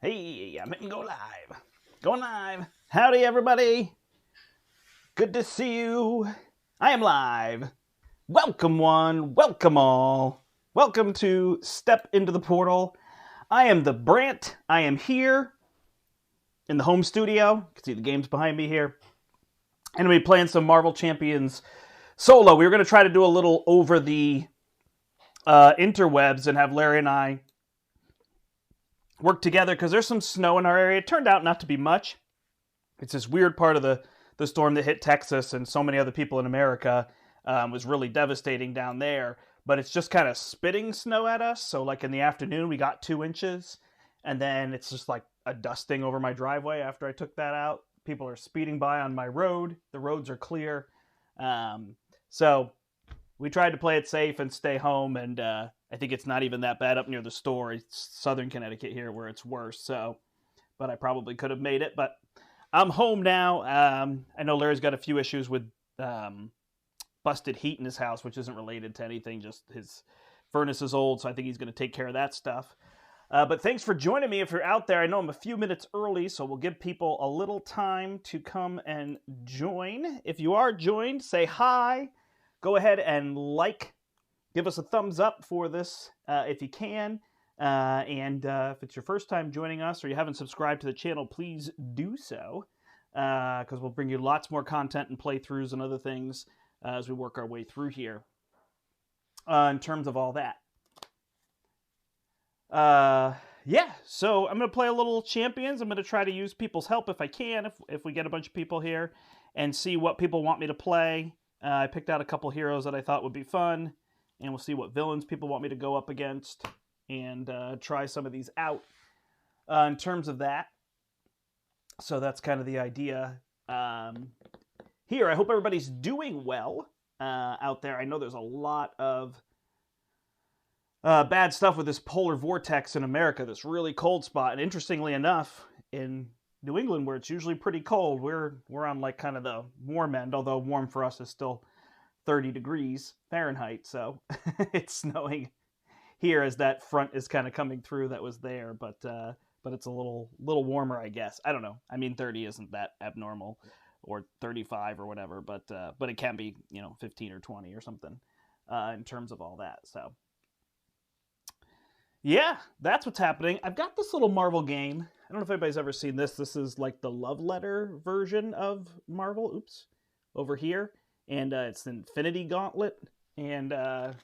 Hey, I'm hitting go live. Going live. Howdy, everybody. Good to see you. I am live. Welcome one, welcome all. Welcome to Step Into the Portal. I am the Brandt. I am here in the home studio. You can see the games behind me here. And we'll be playing some Marvel Champions solo. We were going to try to do a little over the interwebs and have Larry and I work together because there's some snow in our area. It turned out not to be much. It's this weird part of the storm that hit Texas and so many other people in America was really devastating down there. But it's just kind of spitting snow at us. So like in the afternoon, we got 2 inches. And then it's just like a dusting over my driveway after I took that out. People are speeding by on my road. The roads are clear. So we tried to play it safe and stay home. And I think it's not even that bad up near the store. It's southern Connecticut here where it's worse. So, but I probably could have made it. But I'm home now. I know Larry's got a few issues with busted heat in his house, which isn't related to anything. Just his furnace is old, so I think he's going to take care of that stuff. But thanks for joining me if you're out there. I know I'm a few minutes early, so we'll give people a little time to come and join. If you are joined, say hi. Go ahead and give us a thumbs up for this if you can. And if it's your first time joining us or you haven't subscribed to the channel, please do so. Because we'll bring you lots more content and playthroughs and other things as we work our way through here. In terms of all that. Yeah, so I'm going to play a little Champions. I'm going to try to use people's help if I can, if we get a bunch of people here, and see what people want me to play. I picked out a couple heroes that I thought would be fun, and we'll see what villains people want me to go up against, and try some of these out in terms of that. So that's kind of the idea here. I hope everybody's doing well out there. I know there's a lot of bad stuff with this polar vortex in America, this really cold spot. And interestingly enough, in New England, where it's usually pretty cold, we're on like kind of the warm end, although warm for us is still 30 degrees Fahrenheit. So it's snowing here as that front is kind of coming through that was there. But it's a little warmer, I guess. I don't know. I mean, 30 isn't that abnormal, or 35 or whatever, but it can be, 15 or 20 or something in terms of all that. So yeah, that's what's happening. I've got this little Marvel game. I don't know if anybody's ever seen this. This is like the love letter version of Marvel. Oops, over here. And it's Infinity Gauntlet. And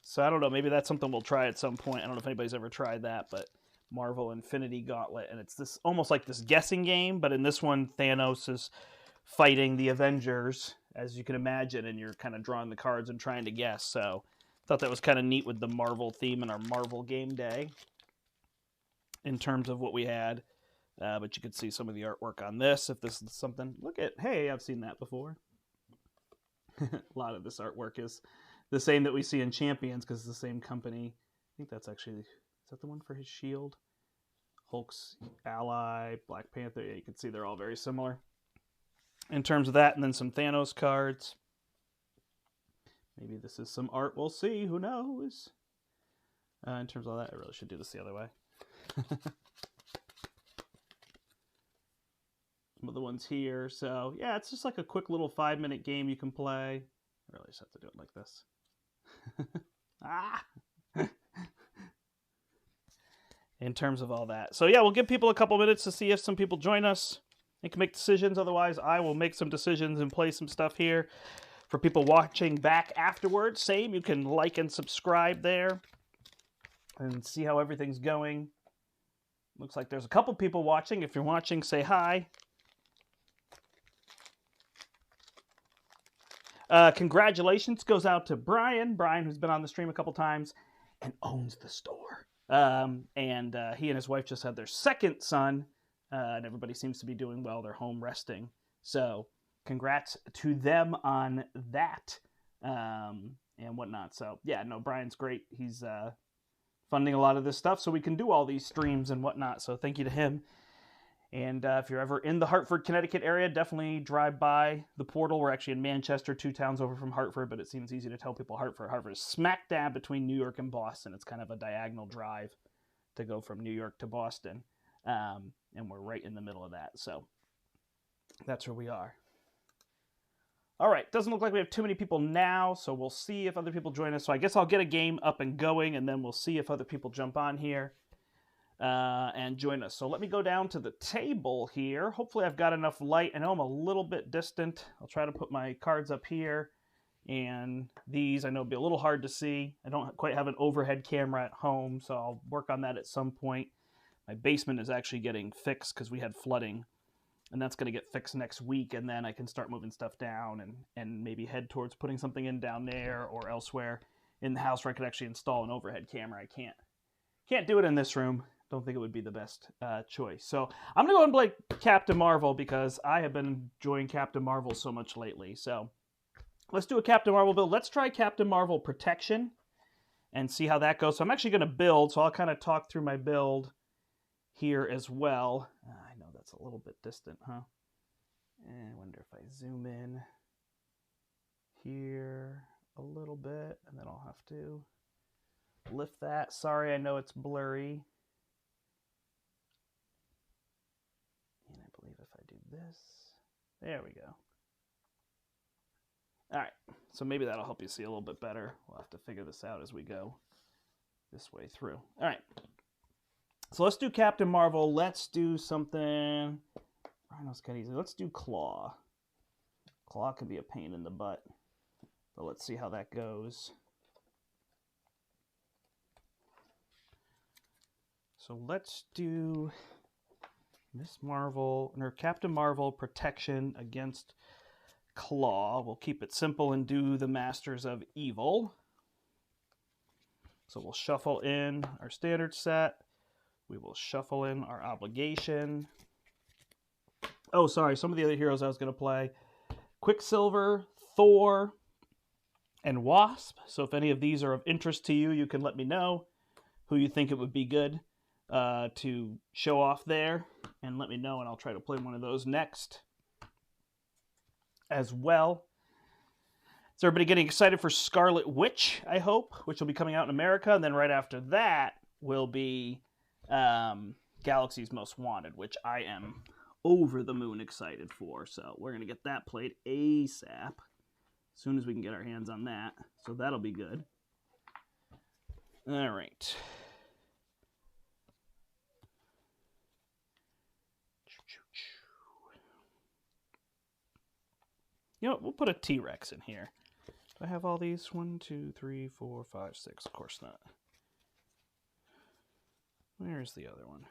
so I don't know. Maybe that's something we'll try at some point. I don't know if anybody's ever tried that, but Marvel Infinity Gauntlet. And it's this almost like this guessing game. But in this one, Thanos is fighting the Avengers, as you can imagine. And you're kind of drawing the cards and trying to guess. So thought that was kind of neat with the Marvel theme in our Marvel Gameday in terms of what we had. But you could see some of the artwork on this if this is something. Look at, hey, I've seen that before. A lot of this artwork is the same that we see in Champions because it's the same company. I think that's actually, is that the one for his shield? Hulk's ally, Black Panther. Yeah, you can see they're all very similar in terms of that. And then some Thanos cards. Maybe this is some art. We'll see. Who knows? In terms of that, I really should do this the other way. Some of the ones here. So, yeah, it's just like a quick little 5-minute game you can play. I really just have to do it like this. In terms of all that. So, yeah, we'll give people a couple minutes to see if some people join us and can make decisions. Otherwise, I will make some decisions and play some stuff here. For people watching back afterwards, same. You can like and subscribe there and see how everything's going. Looks like there's a couple people watching. If you're watching, say hi. Congratulations goes out to Brian. Brian, who's been on the stream a couple times and owns the store. He and his wife just had their second son, and everybody seems to be doing well. They're home resting. So congrats to them on that and whatnot. So, yeah, no, Brian's great. He's funding a lot of this stuff so we can do all these streams and whatnot. So thank you to him. And if you're ever in the Hartford, Connecticut area, definitely drive by the portal. We're actually in Manchester, 2 towns over from Hartford, but it seems easy to tell people Hartford. Hartford is smack dab between New York and Boston. It's kind of a diagonal drive to go from New York to Boston. And and we're right in the middle of that. So that's where we are. All right, doesn't look like we have too many people now, so we'll see if other people join us. So I guess I'll get a game up and going, and then we'll see if other people jump on here and join us. So let me go down to the table here. Hopefully I've got enough light. I know I'm a little bit distant. I'll try to put my cards up here. And these, I know, will be a little hard to see. I don't quite have an overhead camera at home, so I'll work on that at some point. My basement is actually getting fixed because we had flooding. And that's going to get fixed next week, and then I can start moving stuff down and maybe head towards putting something in down there or elsewhere in the house where I could actually install an overhead camera. I can't do it in this room. Don't think it would be the best choice. So I'm going to go and play Captain Marvel because I have been enjoying Captain Marvel so much lately. So let's do a Captain Marvel build. Let's try Captain Marvel Protection and see how that goes. So I'm actually going to build, so I'll kind of talk through my build here as well. I know that's a little bit distant, huh? And I wonder if I zoom in here a little bit, and then I'll have to lift that. Sorry, I know it's blurry. And I believe if I do this, there we go. All right, so maybe that'll help you see a little bit better. We'll have to figure this out as we go this way through. All right. So let's do Captain Marvel. Let's do something. Rhino's kind of easy. Let's do Claw. Claw can be a pain in the butt, but let's see how that goes. So let's do Miss Marvel, or Captain Marvel Protection against Claw. We'll keep it simple and do the Masters of Evil. So we'll shuffle in our standard set. We will shuffle in our obligation. Oh, sorry, some of the other heroes I was going to play. Quicksilver, Thor, and Wasp. So if any of these are of interest to you, you can let me know who you think it would be good to show off there. And let me know, and I'll try to play one of those next as well. Is everybody getting excited for Scarlet Witch, I hope, which will be coming out in America. And then right after that will be Galaxy's Most Wanted, which I am over the moon excited for. So we're going to get that played ASAP as soon as we can get our hands on that. So that'll be good. All right. You know what? We'll put a T-Rex in here. Do I have all these? 1, 2, 3, 4, 5, 6. Of course not. Where's the other one?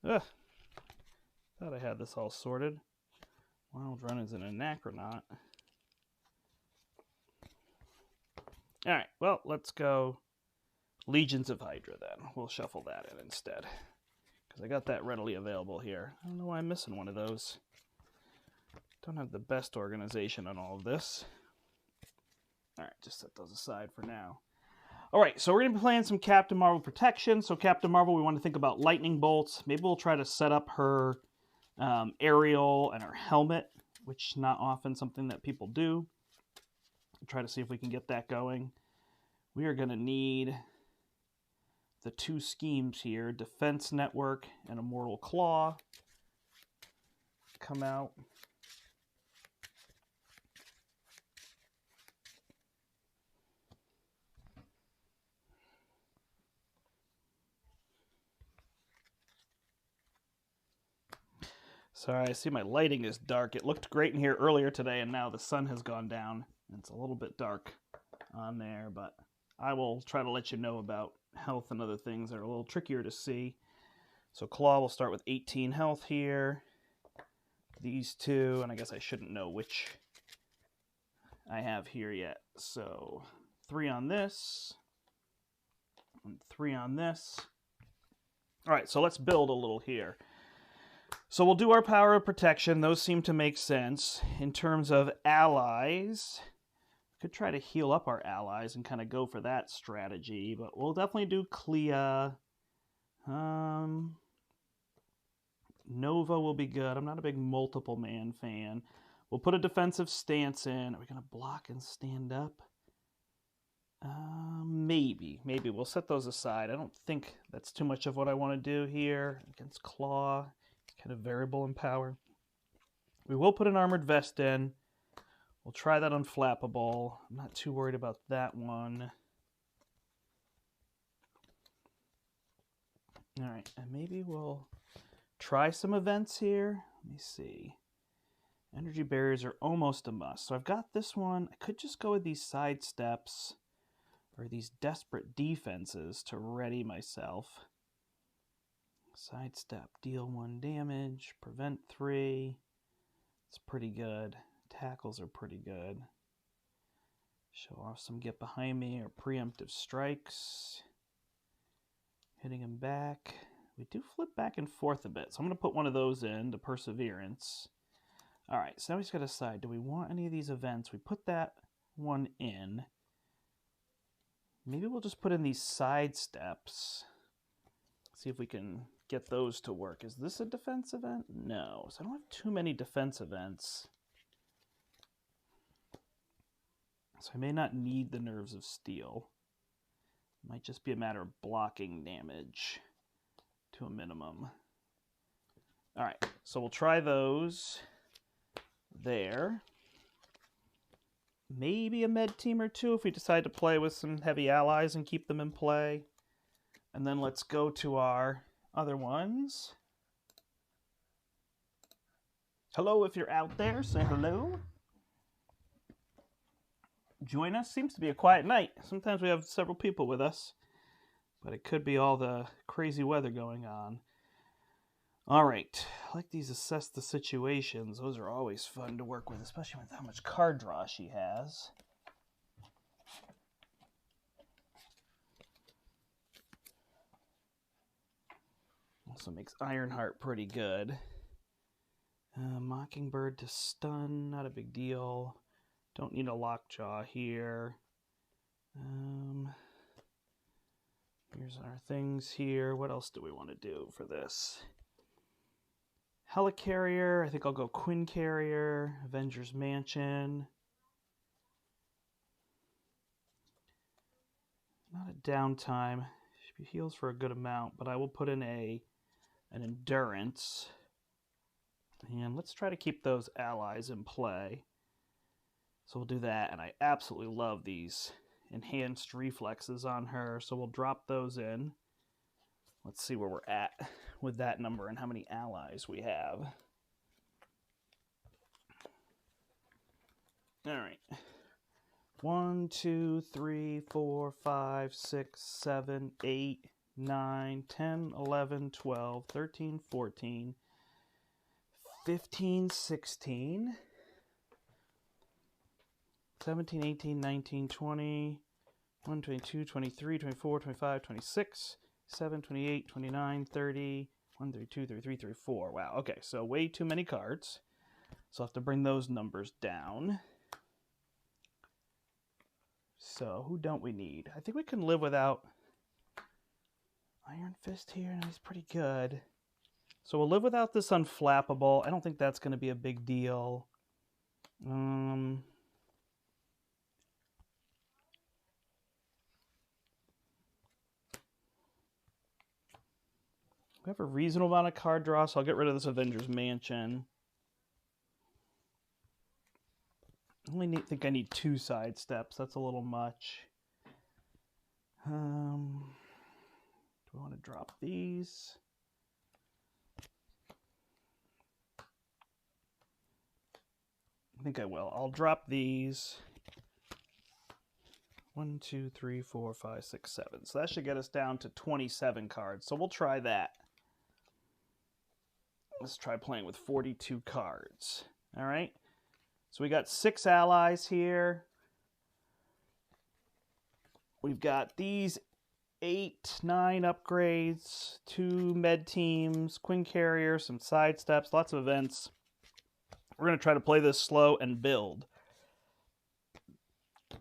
Ugh. Thought I had this all sorted. Wild Run is an Anachronaut. Alright, well, let's go Legions of Hydra then. We'll shuffle that in instead. Because I got that readily available here. I don't know why I'm missing one of those. Don't have the best organization on all of this. Alright, just set those aside for now. Alright, so we're going to be playing some Captain Marvel Protection. So Captain Marvel, we want to think about lightning bolts. Maybe we'll try to set up her aerial and her helmet, which is not often something that people do. Try to see if we can get that going. We are going to need the two schemes here, Defense Network and Immortal Claw, come out. Sorry, I see my lighting is dark. It looked great in here earlier today, and now the sun has gone down. It's a little bit dark on there, but I will try to let you know about health and other things that are a little trickier to see. So Claw will start with 18 health here. These two, and I guess I shouldn't know which I have here yet. So 3 on this, and 3 on this. All right, so let's build a little here. So we'll do our power of protection. Those seem to make sense. In terms of allies, we could try to heal up our allies and kind of go for that strategy, but we'll definitely do Clea. Nova will be good. I'm not a big multiple man fan. We'll put a defensive stance in. Are we going to block and stand up? Maybe. We'll set those aside. I don't think that's too much of what I want to do here. Against Claw, it's kind of variable in power. We will put an armored vest in. We'll try that unflappable. I'm not too worried about that one. All right, and maybe we'll try some events here. Let me see. Energy barriers are almost a must. So I've got this one. I could just go with these side steps or these desperate defenses to ready myself. Sidestep, deal 1 damage, prevent 3. It's pretty good. Tackles are pretty good. Show off some get behind me or preemptive strikes. Hitting him back. We do flip back and forth a bit, so I'm going to put one of those in to Perseverance. All right, so now we just got to decide, do we want any of these events? We put that one in. Maybe we'll just put in these side steps. See if we can get those to work. Is this a defense event? No, so I don't have too many defense events. So I may not need the Nerves of Steel. It might just be a matter of blocking damage to a minimum. All right, so we'll try those there. Maybe a med team or two if we decide to play with some heavy allies and keep them in play. And then let's go to our other ones. Hello, if you're out there, say hello. Join us. Seems to be a quiet night. Sometimes we have several people with us, but it could be all the crazy weather going on. All right, I like these assess the situations. Those are always fun to work with, especially with how much card draw she has. Also makes Ironheart pretty good. Mockingbird to stun, not a big deal. Don't need a Lockjaw here. Here's our things here. What else do we want to do for this? Helicarrier. I think I'll go Quinn Carrier. Avengers Mansion. Not a downtime. She heals for a good amount, but I will put in an Endurance. And let's try to keep those allies in play. So we'll do that, and I absolutely love these enhanced reflexes on her, so we'll drop those in. Let's see where we're at with that number and how many allies we have. All right. 1, 2, 3, 4, 5, 6, 7, 8, 9, 10, 11, 12, 13, 14, 15, 16, 17, 18, 19, 20, 21, 22, 23, 24, 25, 26, 7, 28, 29, 30, 1, 32, 33, 34. Wow, okay, so way too many cards. So I'll have to bring those numbers down. So who don't we need? I think we can live without Iron Fist here, and he's pretty good. So we'll live without this Unflappable. I don't think that's going to be a big deal. We have a reasonable amount of card draw, so I'll get rid of this Avengers Mansion. I only think I need 2 side steps. That's a little much. Do we want to drop these? I think I will. I'll drop these. 1, 2, 3, 4, 5, 6, 7. So that should get us down to 27 cards. So we'll try that. Let's try playing with 42 cards. All right. So we got 6 allies here. We've got these 8, 9 upgrades, 2 med teams, Quinn Carrier, some side steps, lots of events. We're going to try to play this slow and build. In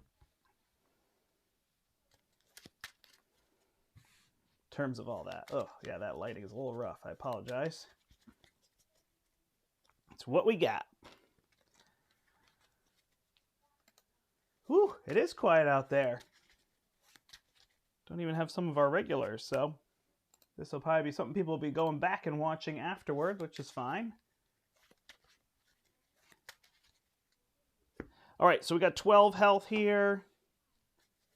terms of all that. Oh, yeah, that lighting is a little rough. I apologize. It's what we got. Whew, it is quiet out there. Don't even have some of our regulars, so this will probably be something people will be going back and watching afterward, which is fine. All right, so we got 12 health here.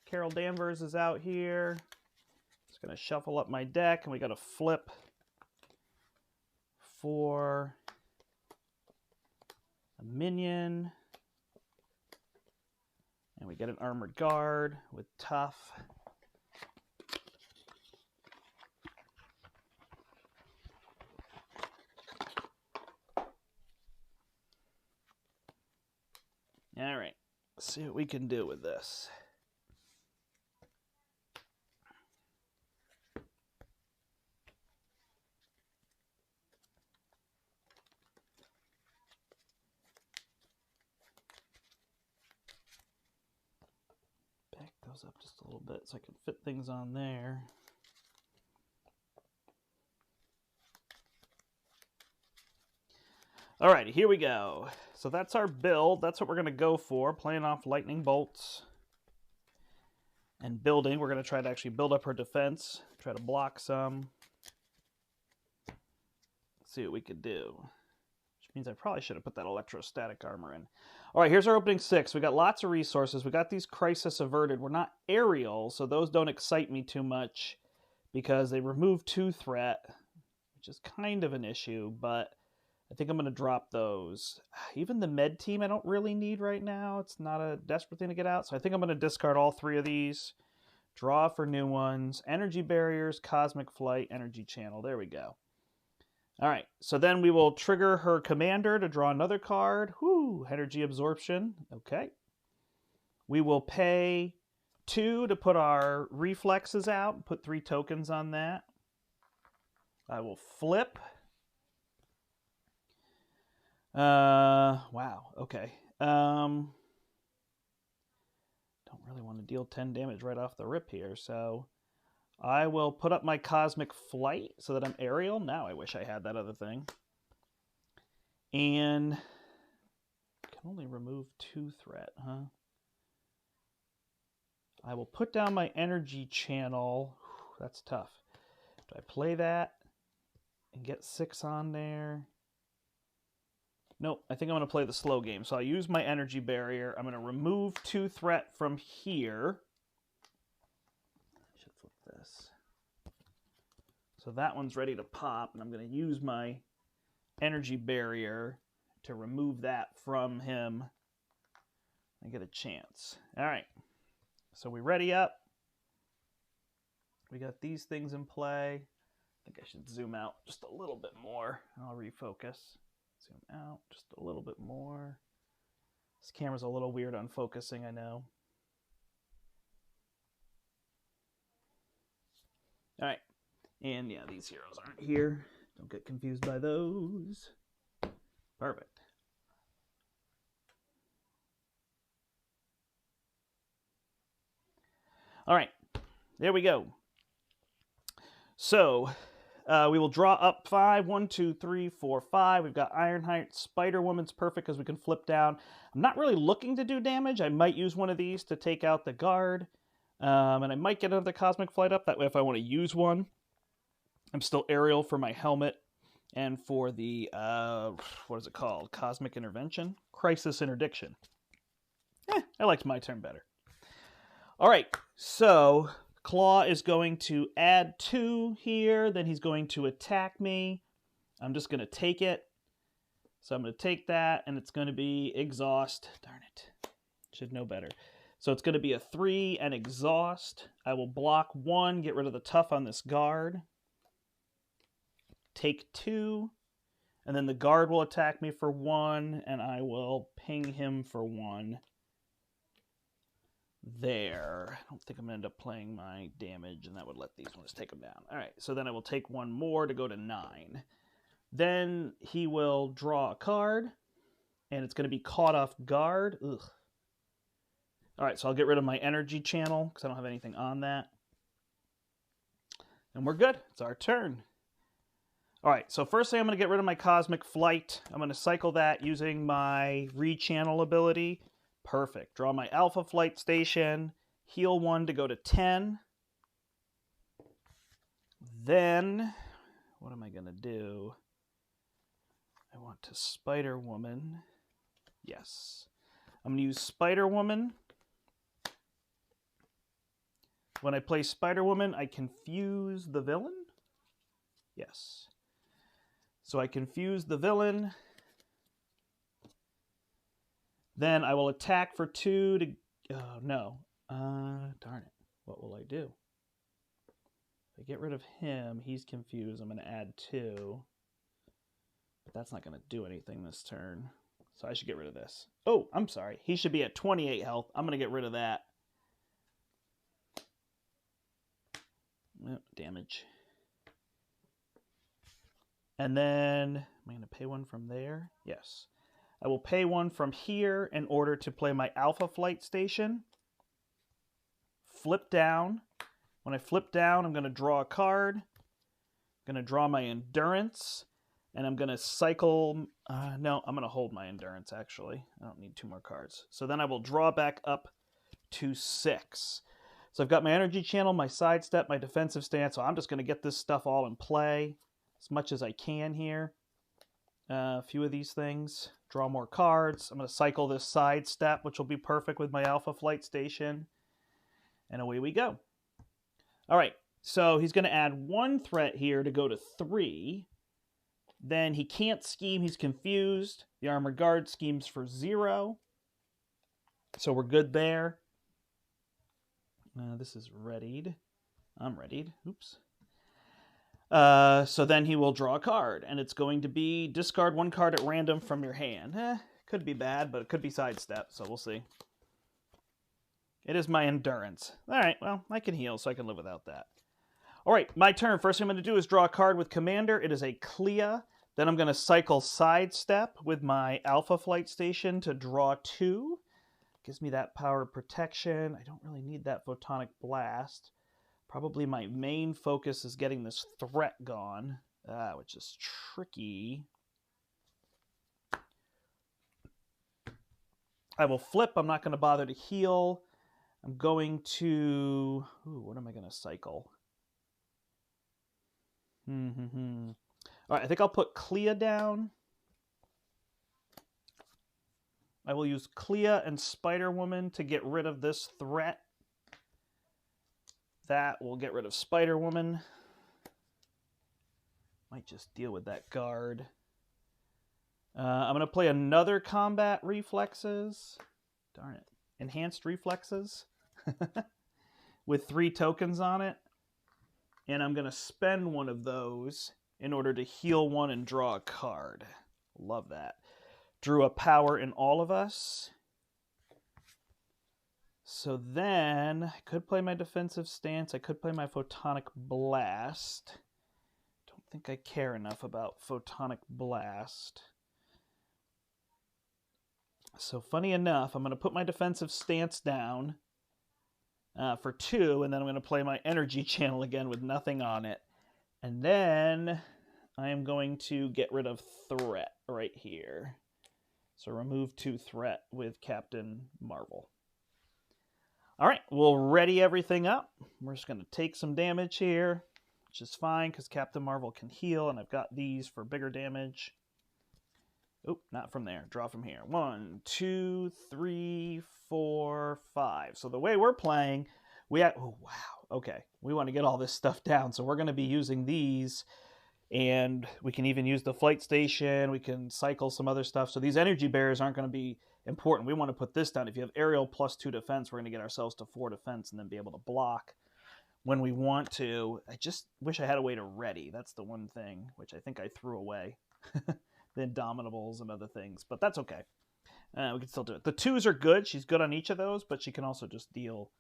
Carol Danvers is out here. Just going to shuffle up my deck, and we got a flip for a minion. And we get an armored guard with tough. All right, let's see what we can do with this. Back those up just a little bit so I can fit things on there. All right, here we go. So that's our build. That's what we're going to go for, playing off lightning bolts and building. We're going to try to actually build up her defense, try to block some. Let's see what we could do. Which means I probably should have put that electrostatic armor in. All right, here's our opening 6. We got lots of resources. We got these crisis averted. We're not aerial, so those don't excite me too much because they remove 2 threat, which is kind of an issue, but I think I'm going to drop those. Even the med team I don't really need right now. It's not a desperate thing to get out. So I think I'm going to discard all 3 of these. Draw for new ones. Energy barriers, cosmic flight, energy channel. There we go. All right. So then we will trigger her commander to draw another card. Whoo! Energy absorption. Okay. We will pay 2 to put our reflexes out. Put 3 tokens on that. I will flip. Wow, okay. Don't really want to deal 10 damage right off the rip here, so I will put up my Cosmic Flight so that I'm aerial. Now I wish I had that other thing. And can only remove 2 threat, huh? I will put down my energy channel. Whew, that's tough. Do I play that and get 6 on there? Nope, I think I'm going to play the slow game. So I'll use my energy barrier. I'm going to remove 2 threat from here. I should flip this. So that one's ready to pop, and I'm going to use my energy barrier to remove that from him and get a chance. All right, so we ready up. We got these things in play. I think I should zoom out just a little bit more. I'll refocus. Zoom out just a little bit more. This camera's a little weird on focusing, I know. All right. And yeah, these heroes aren't here. Don't get confused by those. Perfect. All right. There we go. So we will draw up 5. 1, 2, 3, 4, 5. We've got Ironheart. Spider-Woman's perfect because we can flip down. I'm not really looking to do damage. I might use one of these to take out the guard. And I might get another Cosmic Flight up. That way, if I want to use one, I'm still aerial for my helmet and for the, what is it called? Cosmic Intervention? Crisis Interdiction. I liked my turn better. All right, so Claw is going to add 2 here. Then he's going to attack me. I'm just going to take it. So I'm going to take that, and it's going to be Exhaust. Darn it. Should know better. So it's going to be a 3 and Exhaust. I will block 1, get rid of the tough on this guard. Take 2, and then the guard will attack me for 1, and I will ping him for 1. There. I don't think I'm going to end up playing my damage, and that would let these ones take them down. All right, so then I will take 1 more to go to 9. Then he will draw a card, and it's going to be Caught Off Guard. Ugh. All right, so I'll get rid of my energy channel because I don't have anything on that. And we're good. It's our turn. All right, so first thing I'm going to get rid of my Cosmic Flight. I'm going to cycle that using my Rechannel ability. Perfect. Draw my Alpha Flight Station. Heal 1 to go to 10. Then, what am I going to do? I want to Spider-Woman. Yes. I'm going to use Spider-Woman. When I play Spider-Woman, I confuse the villain. Yes. So I confuse the villain. Then I will attack for 2 to... no. Darn it. What will I do? If I get rid of him, he's confused. I'm going to add 2. But that's not going to do anything this turn. So I should get rid of this. Oh, I'm sorry. He should be at 28 health. I'm going to get rid of that. Oh, damage. And then, am I going to pay 1 from there? Yes. I will pay 1 from here in order to play my Alpha Flight Station. Flip down. When I flip down, I'm going to draw a card. I'm going to draw my Endurance. And I'm going to cycle... no, I'm going to hold my Endurance, actually. I don't need 2 more cards. So then I will draw back up to 6. So I've got my Energy Channel, my Sidestep, my Defensive Stance. So I'm just going to get this stuff all in play as much as I can here. A few of these things. Draw more cards. I'm going to cycle this Sidestep, which will be perfect with my Alpha Flight Station. And away we go. All right, so he's going to add 1 threat here to go to 3. Then he can't scheme. He's confused. The Armored Guard schemes for 0. So we're good there. This is readied. I'm readied. Oops. So then he will draw a card, and it's going to be discard 1 card at random from your hand. Could be bad, but it could be Sidestep, so we'll see. It is my Endurance. All right, well, I can heal, so I can live without that. All right, my turn. First thing I'm going to do is draw a card with Commander. It is a Clea. Then I'm going to cycle Sidestep with my Alpha Flight Station to draw 2. Gives me that power of protection. I don't really need that Photonic Blast. Probably my main focus is getting this threat gone, which is tricky. I will flip. I'm not going to bother to heal. I'm going to... Ooh, what am I going to cycle? All right, I think I'll put Clea down. I will use Clea and Spider-Woman to get rid of this threat. That will get rid of Spider-Woman. Might just deal with that guard. I'm going to play another Combat Reflexes. Darn it. Enhanced Reflexes. With 3 tokens on it. And I'm going to spend 1 of those in order to heal 1 and draw a card. Love that. Drew a power in all of us. So then I could play my Defensive Stance. I could play my Photonic Blast. Don't think I care enough about Photonic Blast. So funny enough, I'm going to put my Defensive Stance down for 2, and then I'm going to play my Energy Channel again with nothing on it. And then I am going to get rid of Threat right here. So remove 2 Threat with Captain Marvel. All right, we'll ready everything up. We're just going to take some damage here, which is fine because Captain Marvel can heal, and I've got these for bigger damage. Oh, not from there. Draw from here. 1, 2, 3, 4, 5. So the way we're playing, oh, wow. Okay, we want to get all this stuff down, so we're going to be using these, and we can even use the flight station. We can cycle some other stuff. So these energy barriers aren't going to be important. We want to put this down. If you have aerial plus 2 defense, we're going to get ourselves to 4 defense and then be able to block when we want to. I just wish I had a way to ready. That's the one thing, which I think I threw away. The Indomitables and other things, but that's okay. We can still do it. The 2s are good. She's good on each of those, but she can also just deal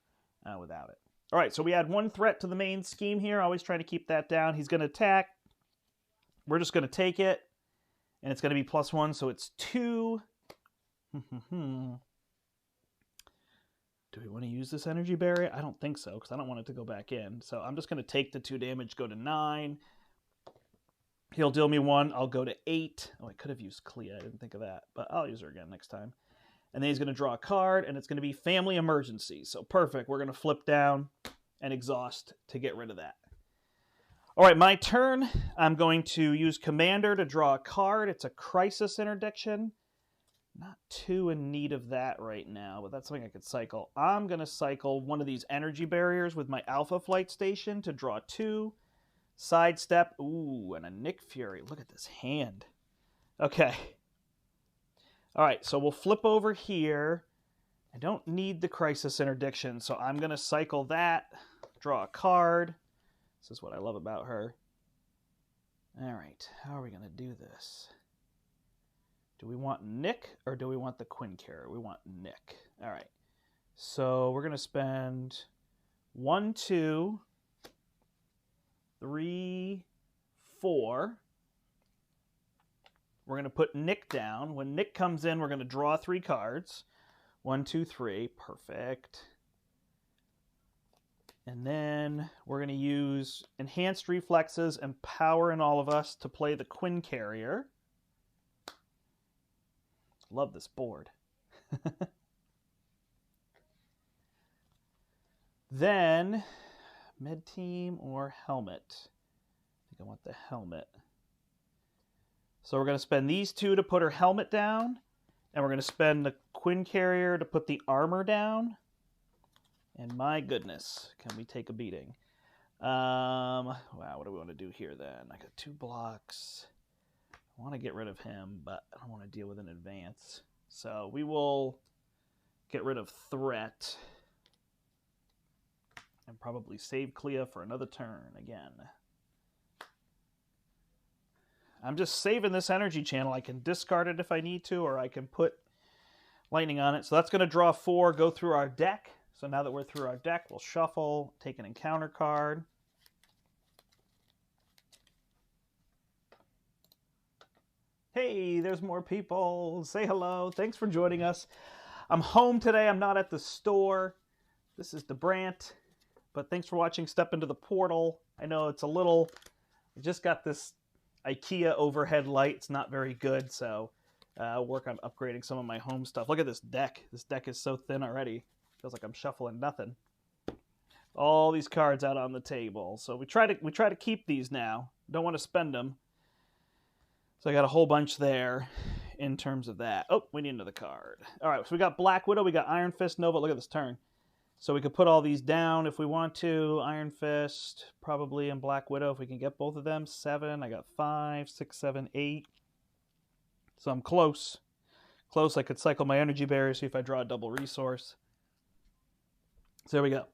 without it. All right, so we add 1 threat to the main scheme here. Always trying to keep that down. He's going to attack. We're just going to take it, and it's going to be +1, so it's 2. Do we want to use this energy barrier? I don't think so, because I don't want it to go back in. So I'm just going to take the 2 damage, go to 9. He'll deal me 1. I'll go to 8. Oh, I could have used Clea. I didn't think of that, but I'll use her again next time. And then he's going to draw a card, and it's going to be Family Emergency. So perfect. We're going to flip down and exhaust to get rid of that. All right, my turn. I'm going to use Commander to draw a card. It's a Crisis Interdiction. Not too in need of that right now, but that's something I could cycle. I'm going to cycle one of these energy barriers with my Alpha Flight Station to draw 2. Sidestep. Ooh, and a Nick Fury. Look at this hand. Okay. All right, so we'll flip over here. I don't need the Crisis Interdiction, so I'm going to cycle that, draw a card. This is what I love about her. All right, how are we going to do this? Do we want Nick or do we want the Quinn Carrier? We want Nick. All right, so we're going to spend 1, 2, 3, 4. We're going to put Nick down. When Nick comes in, we're going to draw 3 cards. 1, 2, 3. Perfect. And then we're going to use Enhanced Reflexes and Power in All of Us to play the Quinn Carrier. Love this board. Then, Med Team or Helmet? I think I want the Helmet. So we're going to spend these 2 to put her helmet down. And we're going to spend the Quinn Carrier to put the armor down. And my goodness, can we take a beating? Wow, what do we want to do here then? I got 2 blocks. I want to get rid of him, but I don't want to deal with an advance. So we will get rid of Threat. And probably save Clea for another turn again. I'm just saving this energy channel. I can discard it if I need to, or I can put lightning on it. So that's going to draw 4, go through our deck. So now that we're through our deck, we'll shuffle, take an encounter card. Hey, there's more people. Say hello. Thanks for joining us. I'm home today. I'm not at the store. This is the Brandt. But thanks for watching Step Into the Portal. I know it's a little... I just got this IKEA overhead light. It's not very good, so I'll work on upgrading some of my home stuff. Look at this deck. This deck is so thin already. Feels like I'm shuffling nothing. All these cards out on the table. So we try to keep these now. Don't want to spend them. So I got a whole bunch there in terms of that. Oh, we need another card. All right, so we got Black Widow. We got Iron Fist, Nova. Look at this turn. So we could put all these down if we want to. Iron Fist, probably, and Black Widow if we can get both of them. 7. I got 5, 6, 7, 8. So I'm close. Close. I could cycle my energy barrier, see if I draw a double resource. So there we go.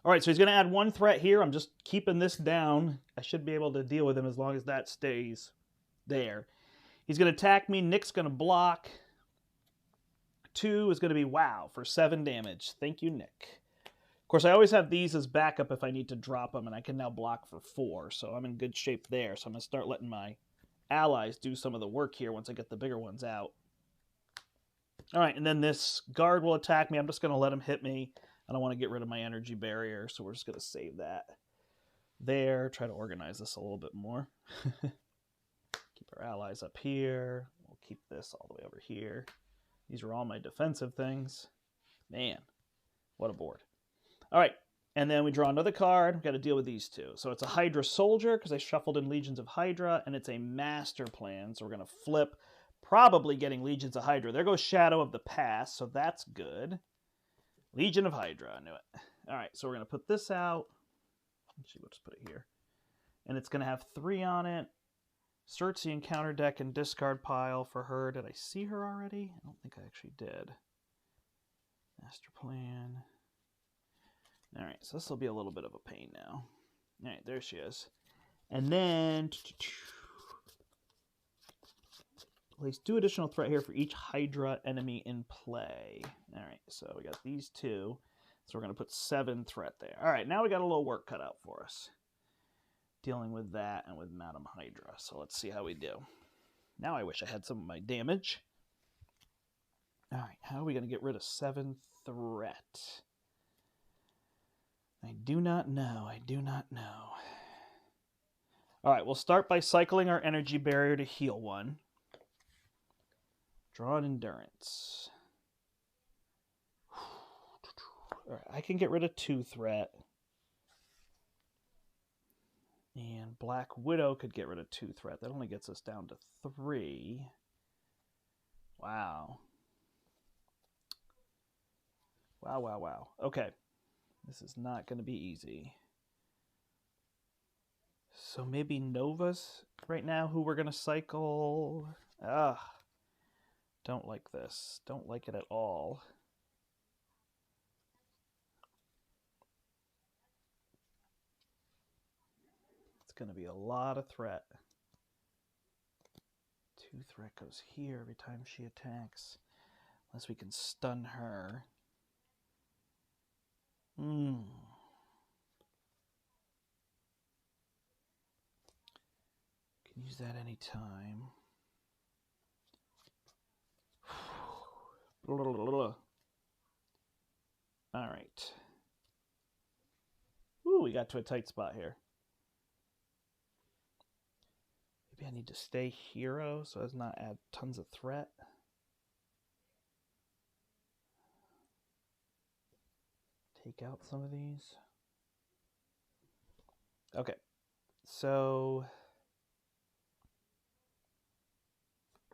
All right, so he's going to add 1 threat here. I'm just keeping this down. I should be able to deal with him as long as that stays there. He's going to attack me. Nick's going to block. 2 is going to be wow for 7 damage. Thank you, Nick. Of course, I always have these as backup if I need to drop them, and I can now block for 4, so I'm in good shape there. So I'm going to start letting my allies do some of the work here once I get the bigger ones out. All right, and then this guard will attack me. I'm just going to let him hit me. I don't want to get rid of my energy barrier, so we're just going to save that there. Try to organize this a little bit more. Keep our allies up here. We'll keep this all the way over here. These are all my defensive things. Man, what a board. All right, and then we draw another card. We've got to deal with these 2. So it's a Hydra Soldier, because I shuffled in Legions of Hydra, and it's a Master Plan. So we're going to flip, probably getting Legions of Hydra. There goes Shadow of the Past, so that's good. Legion of Hydra, I knew it. All right, so we're going to put this out. Actually, we'll just put it here. And it's going to have 3 on it. Search the encounter deck and discard pile for her. Did I see her already? I don't think I actually did. Master Plan. All right, so this will be a little bit of a pain now. All right, there she is. And then place 2 additional threat here for each Hydra enemy in play. All right, so we got these 2. So we're going to put 7 threat there. All right, now we got a little work cut out for us. Dealing with that and with Madam Hydra. So let's see how we do. Now I wish I had some of my damage. All right, how are we going to get rid of 7 threat? I do not know. I do not know. All right, we'll start by cycling our energy barrier to heal one. Draw an endurance. All right, I can get rid of 2 threat. And Black Widow could get rid of 2 threat. That only gets us down to 3. Wow. Wow. Okay. This is not going to be easy. So maybe Nova's right now who we're going to cycle. Don't like this. Don't like it at all. It's going to be a lot of threat. 2 threat goes here every time she attacks. Unless we can stun her. Can use that anytime. All right. Ooh, we got to a tight spot here. Maybe I need to stay hero so as not add tons of threat. Take out some of these. Okay, so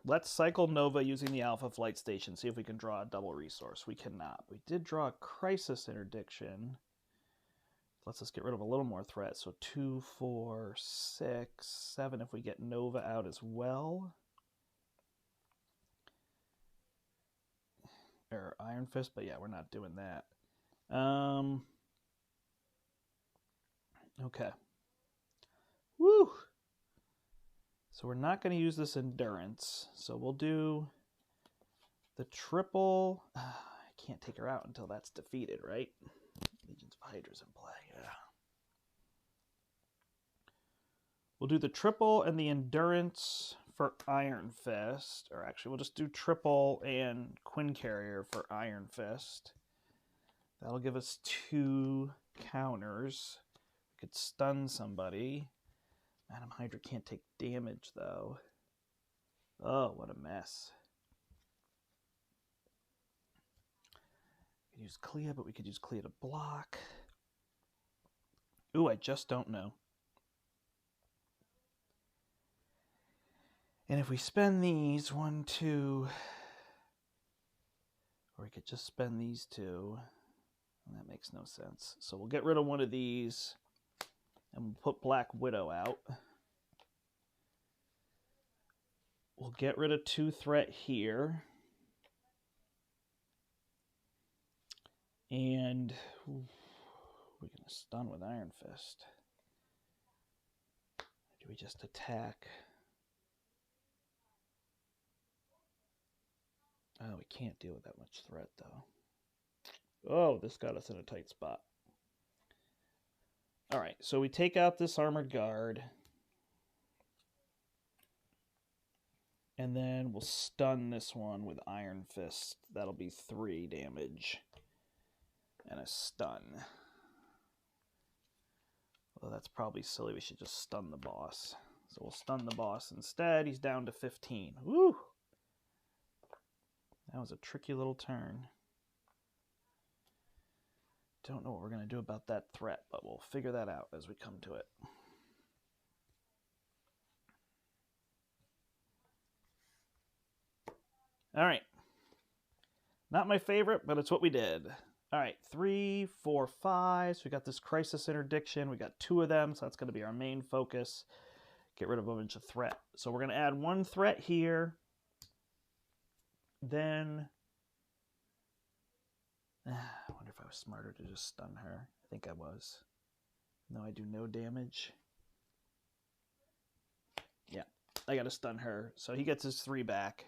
let's cycle Nova using the Alpha Flight Station, see if we can draw a double resource. We cannot. We did draw a Crisis Interdiction. Lets us get rid of a little more threat. So 2, 4, 6, 7 if we get Nova out as well. Or Iron Fist, but yeah, we're not doing that. Okay. Woo! So we're not going to use this Endurance. So we'll do the triple. I can't take her out until that's defeated, right? Legions of Hydra's in play, yeah. We'll do the triple and the Endurance for Iron Fist. Or actually, we'll just do triple and Quinn Carrier for Iron Fist. That'll give us 2 counters. We could stun somebody. Madam Hydra can't take damage, though. Oh, what a mess. We could use Clea, but we could use Clea to block. Ooh, I just don't know. And if we spend these, 1, 2... Or we could just spend these 2. And that makes no sense. So we'll get rid of one of these. And we'll put Black Widow out. We'll get rid of 2 threat here. And we're going to stun with Iron Fist. Or do we just attack? Oh, we can't deal with that much threat, though. Oh, this got us in a tight spot. All right, so we take out this Armored Guard. And then we'll stun this one with Iron Fist. That'll be 3 damage. And a stun. Well, that's probably silly. We should just stun the boss. So we'll stun the boss instead. He's down to 15. Woo! That was a tricky little turn. Don't know what we're going to do about that threat, but we'll figure that out as we come to it. All right. Not my favorite, but it's what we did. All right, 3, 4, 5. So we got this Crisis Interdiction. We got 2 of them, so that's going to be our main focus. Get rid of a bunch of threat. So we're going to add 1 threat here. Then, I wonder if I was smarter to just stun her. I think I was. No, I do no damage. Yeah, I got to stun her. So he gets his 3 back.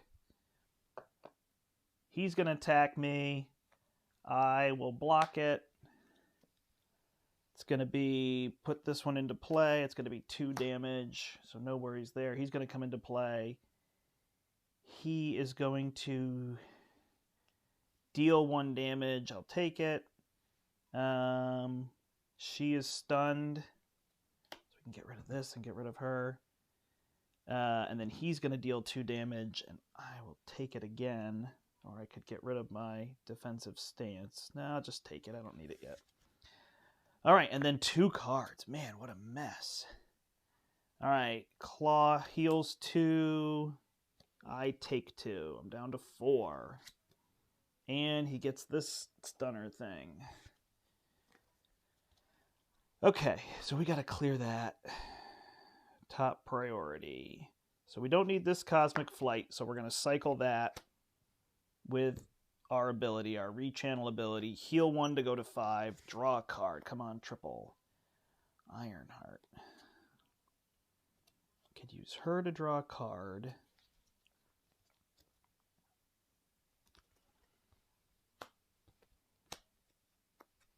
He's going to attack me. I will block it. It's going to be, put this one into play. It's going to be 2 damage, so no worries there. He's going to come into play. He is going to deal 1 damage. I'll take it. She is stunned. So we can get rid of this and get rid of her. And then he's going to deal 2 damage, and I will take it again. Or I could get rid of my defensive stance. No, I'll just take it. I don't need it yet. All right, and then 2 cards. Man, what a mess. All right, Claw heals 2. I take 2. I'm down to 4. And he gets this stunner thing. Okay, so we got to clear that. Top priority. So we don't need this Cosmic Flight, so we're going to cycle that with our ability, our rechannel ability. Heal 1 to go to 5. Draw a card. Come on, triple. Ironheart. Could use her to draw a card.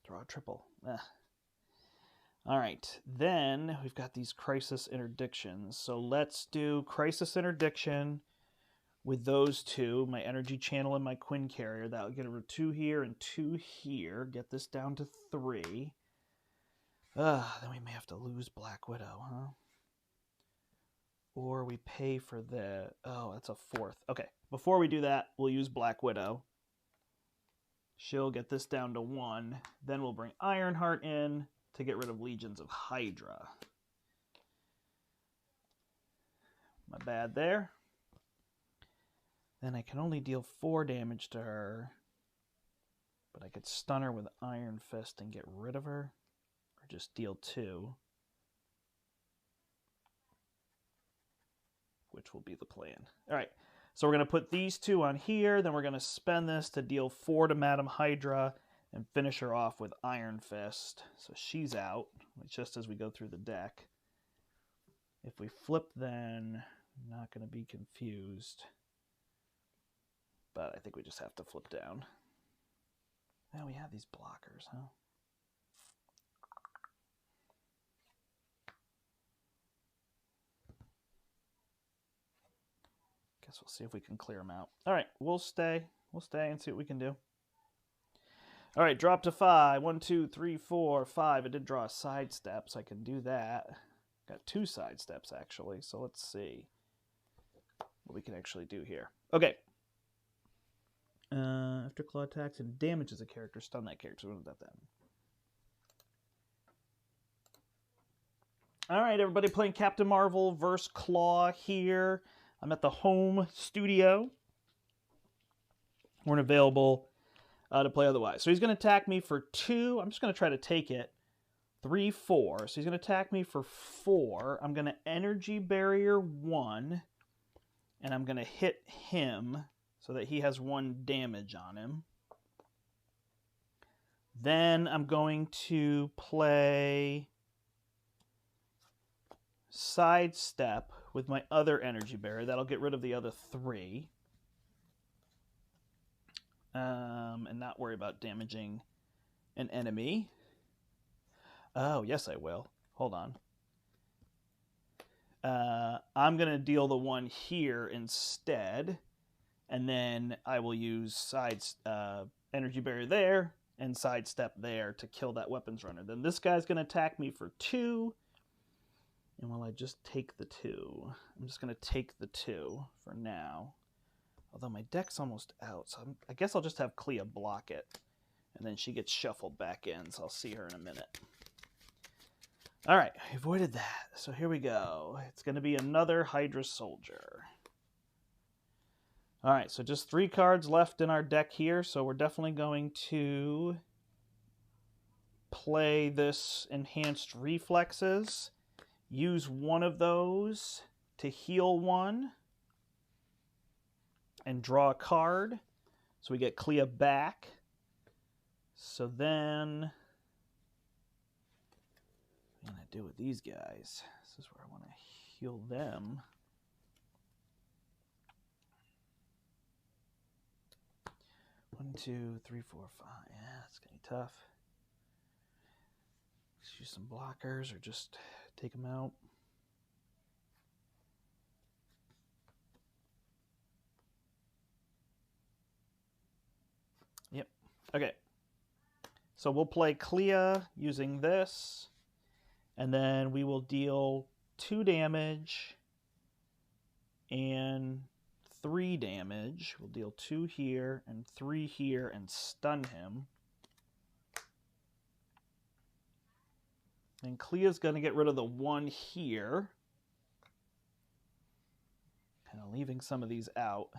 Draw a triple. All right, then we've got these Crisis Interdictions. So let's do Crisis Interdiction with those 2, my Energy Channel and my Quinn Carrier. That'll get over 2 here and 2 here. Get this down to 3. Then we may have to lose Black Widow, huh? Or we pay for the... Oh, that's a 4th. Okay, before we do that, we'll use Black Widow. She'll get this down to 1. Then we'll bring Ironheart in to get rid of Legions of Hydra. My bad there. Then I can only deal 4 damage to her. But I could stun her with Iron Fist and get rid of her. Or just deal 2. Which will be the plan. Alright, so we're going to put these 2 on here. Then we're going to spend this to deal 4 to Madam Hydra. And finish her off with Iron Fist. So she's out, just as we go through the deck. If we flip, then I'm not going to be confused. But I think we just have to flip down. Now we have these blockers, huh? Guess we'll see if we can clear them out. All right, we'll stay. We'll stay and see what we can do. All right, drop to 5. 1, 2, 3, 4, 5. I did draw a sidestep, so I can do that. Got 2 sidesteps, actually, so let's see what we can actually do here. Okay. After claw attacks and damages a character, stun that character. So what does that then? All right, everybody playing Captain Marvel vs. Claw here. I'm at the home studio. Weren't available to play otherwise. So he's going to attack me for 2. I'm just going to try to take it. 3, 4. So he's going to attack me for 4. I'm going to Energy Barrier 1. And I'm going to hit him so that he has 1 damage on him. Then I'm going to play Sidestep with my other Energy Barrier. That'll get rid of the other 3. And not worry about damaging an enemy. Oh, yes, I will. Hold on. I'm going to deal the 1 here instead. And then I will use Energy Barrier there and Sidestep there to kill that Weapons Runner. Then this guy's going to attack me for 2. And will I just take the 2? I'm just going to take the 2 for now. Although my deck's almost out, so I guess I'll just have Clea block it. And then she gets shuffled back in, so I'll see her in a minute. All right, I avoided that. So here we go. It's going to be another Hydra Soldier. All right, so just 3 cards left in our deck here, so we're definitely going to play this Enhanced Reflexes. Use one of those to heal 1. And draw a card. So we get Clea back. So then what am I going to do with these guys? This is where I want to heal them. One, 2, 3, 4, 5. Yeah, it's going to be tough. Let's use some blockers or just take them out. Yep. Okay. So we'll play Clea using this. And then we will deal 2 damage and 3 damage. We'll deal 2 here and 3 here and stun him. And Clea's going to get rid of the 1 here. Kind of leaving some of these out.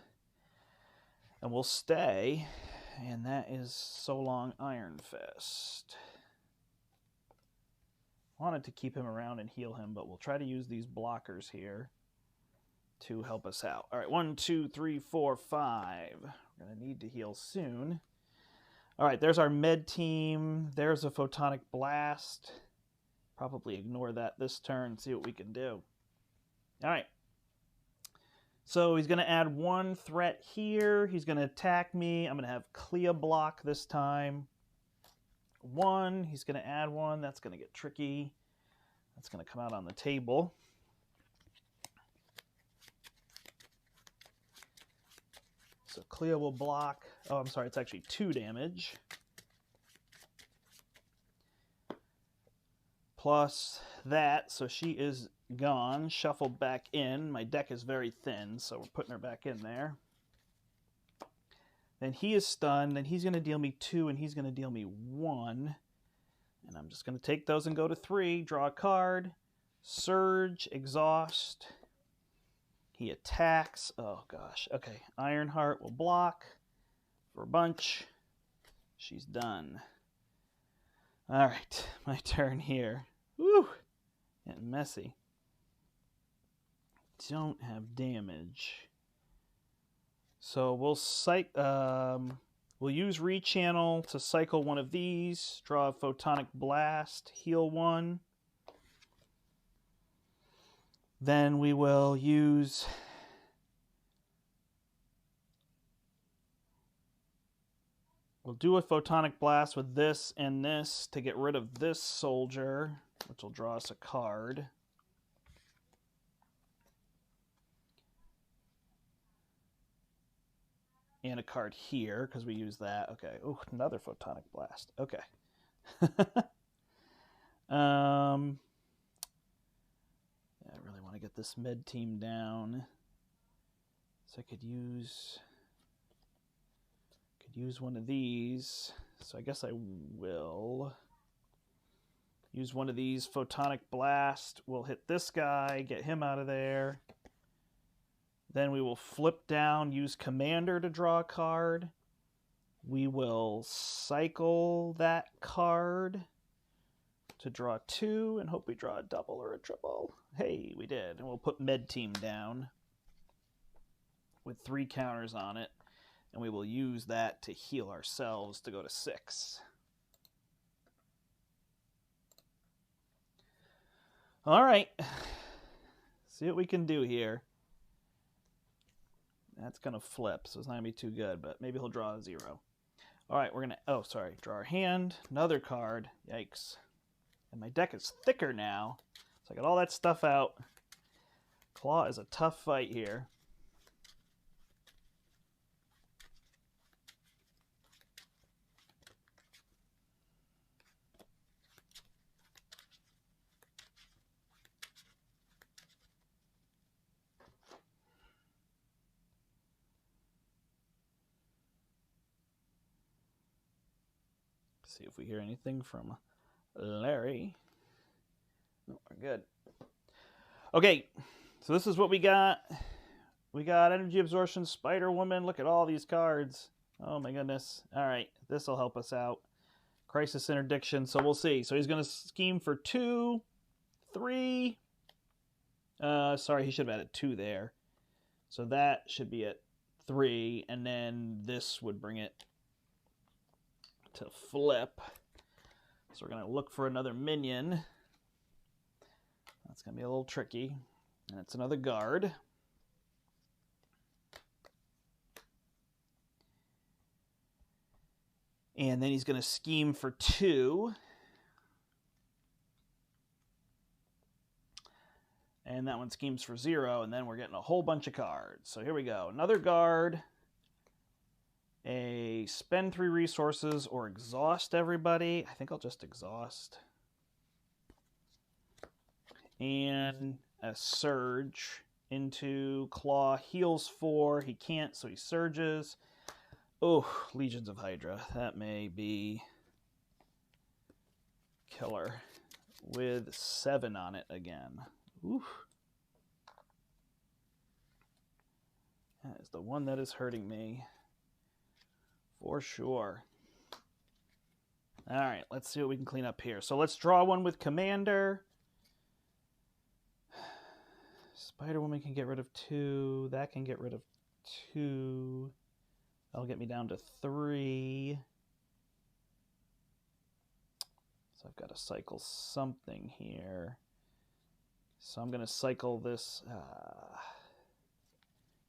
And we'll stay. And that is so long Iron Fist. Wanted to keep him around and heal him, but we'll try to use these blockers here to help us out. All right, 1, 2, 3, 4, 5. We're going to need to heal soon. All right, there's our med team. There's a Photonic Blast. Probably ignore that this turn, see what we can do. All right. So he's going to add 1 threat here. He's going to attack me. I'm going to have Clea block this time. 1. He's going to add 1. That's going to get tricky. That's going to come out on the table. So Clea will block. Oh, I'm sorry. It's actually 2 damage. Plus that, so she is gone, shuffled back in. My deck is very thin, so we're putting her back in there. Then he is stunned, and he's going to deal me 2, and he's going to deal me 1. And I'm just going to take those and go to 3, draw a card, Surge, Exhaust. He attacks. Oh, gosh. Okay, Ironheart will block for a bunch. She's done. All right, my turn here. Woo! Getting messy. Don't have damage. So we'll use Rechannel to cycle 1 of these, draw a Photonic Blast, heal 1. Then we will use we'll do a Photonic Blast with this and this to get rid of this soldier, which will draw us a card. And a card here, because we use that. Okay. Oh, another Photonic Blast. Okay. I really want to get this med team down. So I could use one of these. So I guess I will use one of these Photonic Blast. We'll hit this guy, get him out of there. Then we will flip down, use Commander to draw a card. We will cycle that card to draw 2 and hope we draw a double or a triple. Hey, we did. And we'll put Med Team down with 3 counters on it. And we will use that to heal ourselves to go to 6. All right. See what we can do here. That's going to flip, so it's not going to be too good, but maybe he'll draw a 0. All right, we're going to, oh, sorry, draw our hand, another card. Yikes. And my deck is thicker now, so I got all that stuff out. Claw is a tough fight here. See if we hear anything from Larry. No, we're good. Okay, so this is what we got. We got Energy Absorption, Spider-Woman. Look at all these cards. Oh my goodness. All right, this will help us out. Crisis Interdiction, so we'll see. So he's going to scheme for 2, 3. Sorry, he should have added 2 there. So that should be at 3, and then this would bring it to flip. So we're going to look for another minion. That's going to be a little tricky. And it's another guard. And then he's going to scheme for 2. And that one schemes for 0. And then we're getting a whole bunch of cards. So here we go. Another guard. A spend 3 resources or exhaust everybody. I think I'll just exhaust. and a surge into claw. Heals 4. He can't, so he surges. Oh, Legions of Hydra. That may be killer. With 7 on it again. Oof. That is the one that is hurting me. For sure. All right, let's see what we can clean up here. So let's draw one with Commander. Spider-Woman can get rid of 2. That can get rid of 2. That'll get me down to 3. So I've got to cycle something here. So I'm going to cycle this.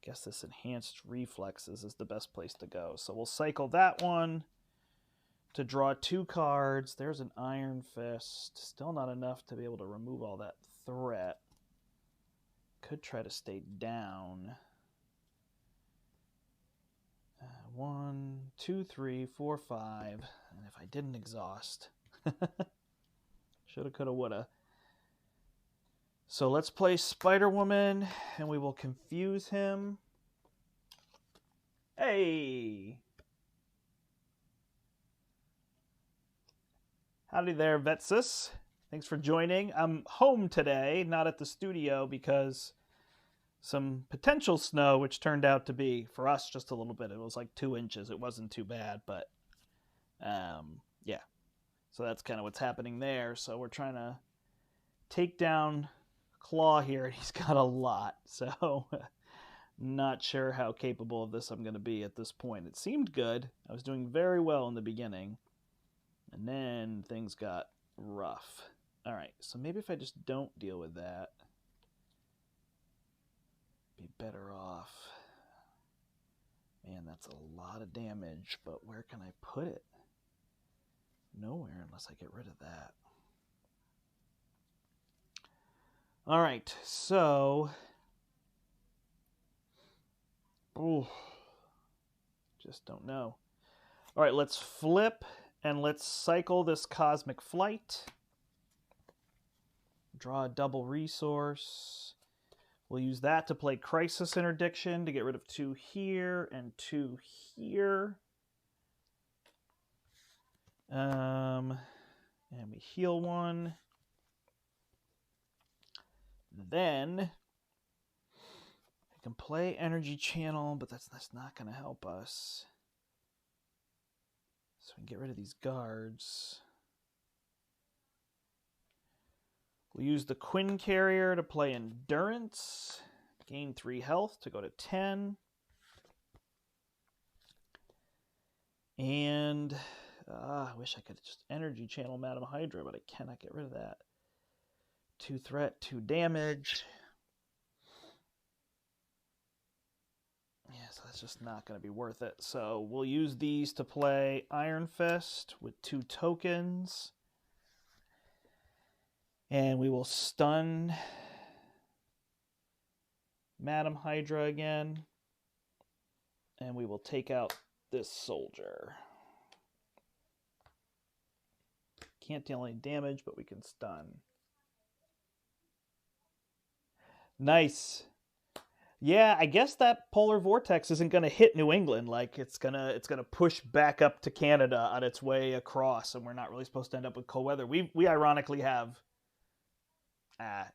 Guess this enhanced reflexes is the best place to go. So we'll cycle that one to draw 2 cards. There's an Iron Fist. Still not enough to be able to remove all that threat. Could try to stay down. 1, 2, 3, 4, 5. And if I didn't exhaust. Shoulda, coulda, woulda. So let's play Spider-Woman, and we will confuse him. Hey! Howdy there, Vetsus. Thanks for joining. I'm home today, not at the studio, because some potential snow, which turned out to be, for us, just a little bit. It was like 2 inches. It wasn't too bad, but yeah. So that's kind of what's happening there. So we're trying to take down Claw here. He's got a lot, so not sure how capable of this I'm going to be at this point. It seemed good. I was doing very well in the beginning, and then things got rough. All right, so maybe if I just don't deal with that, be better off. Man, that's a lot of damage, but where can I put it? Nowhere unless I get rid of that. All right, so just don't know. All right, let's flip and let's cycle this Cosmic Flight. Draw a double resource. We'll use that to play Crisis Interdiction to get rid of 2 here and 2 here. And we heal 1. Then I can play Energy Channel, but that's not going to help us. So we can get rid of these guards. We'll use the Quinn Carrier to play Endurance. Gain 3 health to go to 10. And I wish I could just Energy Channel Madam Hydra, but I cannot get rid of that. 2 threat, 2 damage. Yeah, so that's just not going to be worth it. So we'll use these to play Iron Fist with 2 tokens. And we will stun Madam Hydra again. And we will take out this soldier. Can't deal any damage, but we can stun. Nice. Yeah, I guess that polar vortex isn't going to hit New England. Like it's gonna push back up to Canada on its way across, and we're not really supposed to end up with cold weather. We ironically have.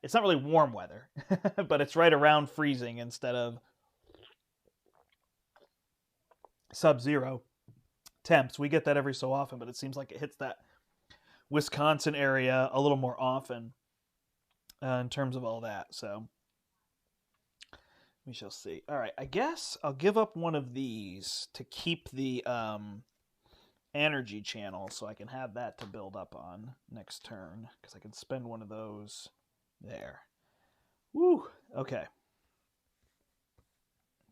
It's not really warm weather, but it's right around freezing instead of sub-zero temps. We get that every so often, but it seems like it hits that Wisconsin area a little more often in terms of all that. So we shall see. All right, I guess I'll give up one of these to keep the energy channel so I can have that to build up on next turn, because I can spend one of those there. Woo! Okay.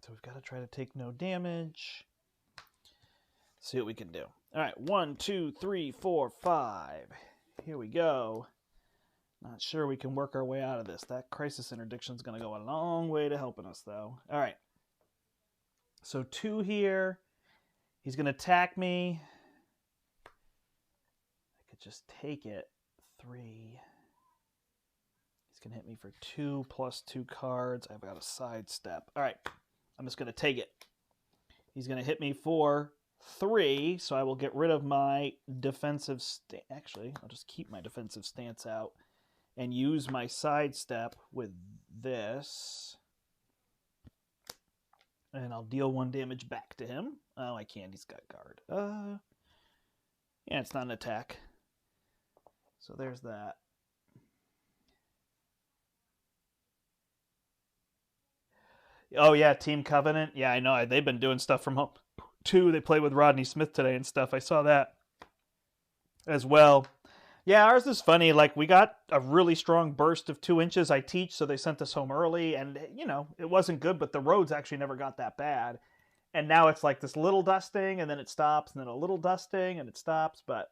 So we've got to try to take no damage. See what we can do. All right, 1, 2, 3, 4, 5. Here we go. Not sure we can work our way out of this. That Crisis Interdiction is going to go a long way to helping us, though. All right. So 2 here. He's going to attack me. I could just take it. 3. He's going to hit me for 2 plus 2 cards. I've got a sidestep. All right. I'm just going to take it. He's going to hit me for 3, so I will get rid of my defensive stance. Actually, I'll just keep my defensive stance out and use my sidestep with this. And I'll deal 1 damage back to him. Oh, I can't. He's got guard. Yeah, it's not an attack. So there's that. Oh, yeah, Team Covenant. Yeah, I know. They've been doing stuff from home, too. They played with Rodney Smith today and stuff. I saw that as well. Yeah, ours is funny. Like, we got a really strong burst of 2 inches. I teach, so they sent us home early. And, you know, it wasn't good, but the roads actually never got that bad. And now it's like this little dusting, and then it stops, and then a little dusting, and it stops. But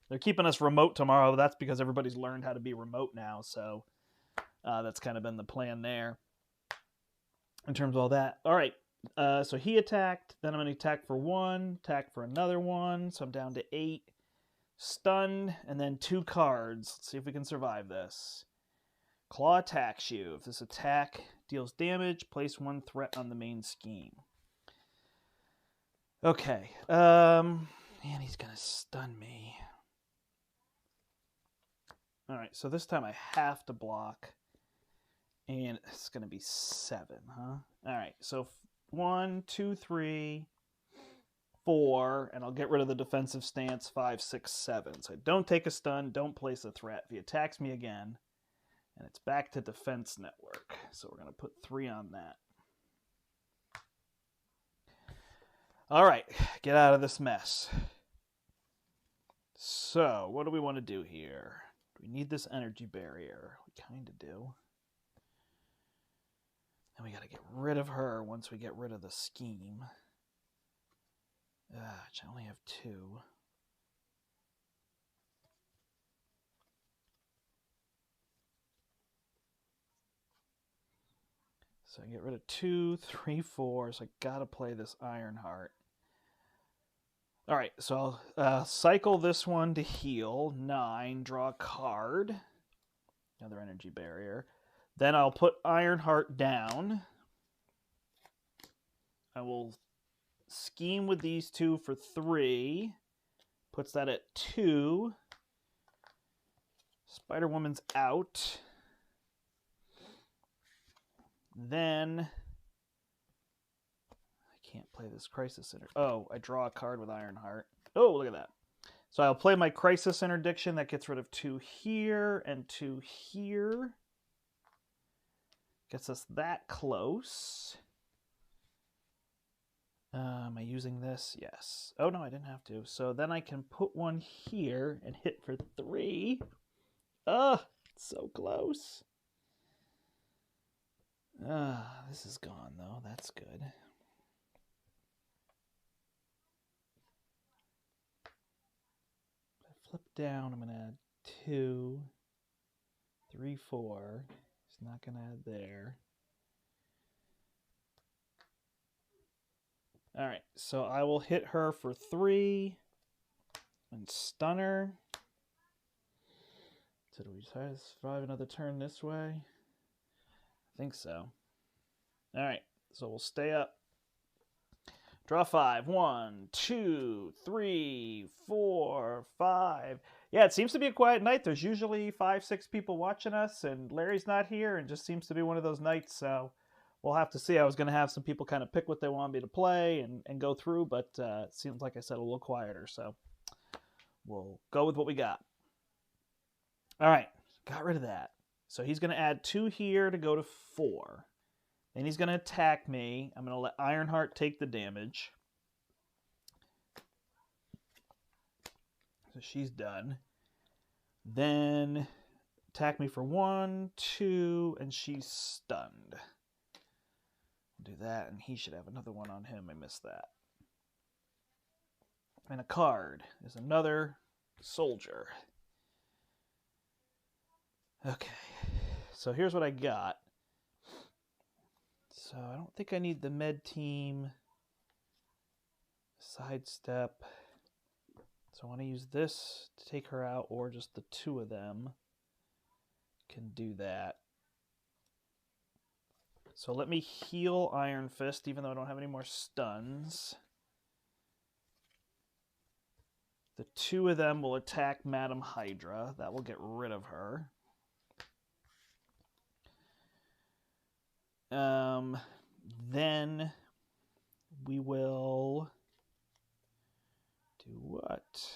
they're keeping us remote tomorrow. That's because everybody's learned how to be remote now. So that's kind of been the plan there in terms of all that. All right. So he attacked. Then I'm going to attack for 1, attack for another 1. So I'm down to 8. Stun, and then 2 cards. Let's see if we can survive this. Claw attacks you. If this attack deals damage, place 1 threat on the main scheme. Okay. Man, he's going to stun me. All right, so this time I have to block. And it's going to be 7, huh? All right, so 1, 2, 3, 4, and I'll get rid of the defensive stance, 5, 6, 7. So I don't take a stun, don't place a threat. If he attacks me again, and it's back to defense network. So we're going to put 3 on that. All right, get out of this mess. So what do we want to do here? Do we need this energy barrier? We kind of do. And we got to get rid of her once we get rid of the scheme. Which I only have 2. So I get rid of 2, 3, 4. So I got to play this Ironheart. All right, so I'll cycle this one to heal. 9, draw a card. Another energy barrier. Then I'll put Ironheart down. I will scheme with these 2 for 3. Puts that at 2. Spider-Woman's out. Then I can't play this Crisis Center. Oh, I draw a card with Ironheart. Oh, look at that. So I'll play my Crisis Interdiction. That gets rid of 2 here and 2 here. Gets us that close. Am I using this? Yes. Oh, no, I didn't have to. So then I can put 1 here and hit for 3. Ugh, so close. This is gone, though. That's good. If I flip down, I'm going to add 2, 3, 4. It's not going to add there. All right, so I will hit her for 3 and stun her. So do we try to survive another turn this way? I think so. All right, so we'll stay up. Draw 5. 1, 2, 3, 4, 5. Yeah, it seems to be a quiet night. There's usually 5, 6 people watching us, and Larry's not here, and just seems to be one of those nights, so we'll have to see. I was going to have some people kind of pick what they want me to play and go through, but it seems, like I said, a little quieter, so we'll go with what we got. All right, got rid of that. So he's going to add 2 here to go to 4. Then he's going to attack me. I'm going to let Ironheart take the damage. So she's done. Then attack me for 1, 2, and she's stunned. Do that, and he should have another one on him. I missed that. And a card is another soldier. Okay, so here's what I got. So I don't think I need the med team. Sidestep. So I want to use this to take her out, or just the 2 of them can do that. So let me heal Iron Fist, even though I don't have any more stuns. The two of them will attack Madam Hydra. That will get rid of her. Then we will do what?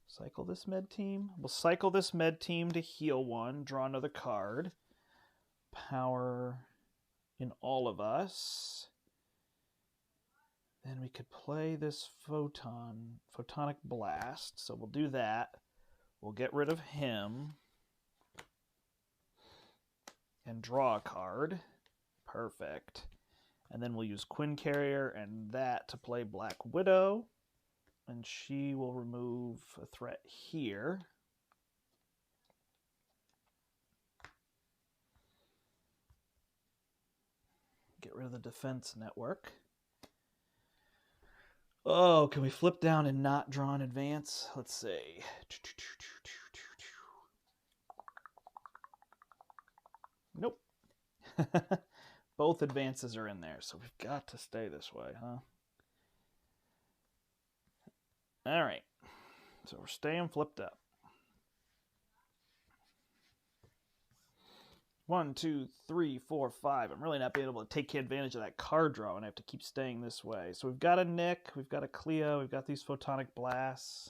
Cycle this med team? We'll cycle this med team to heal one, draw another card. Power in all of us. Then we could play this photonic blast. So we'll do that. We'll get rid of him. And draw a card. Perfect. And then we'll use Quinn Carrier and that to play Black Widow. And she will remove a threat here. Get rid of the defense network. Oh, can we flip down and not draw in advance? Let's see. Nope. Both advances are in there, so we've got to stay this way, huh? All right. So we're staying flipped up. 1, 2, 3, 4, 5. I'm really not being able to take advantage of that card draw, and I have to keep staying this way. So we've got a Nick, we've got a Clea, we've got these photonic blasts.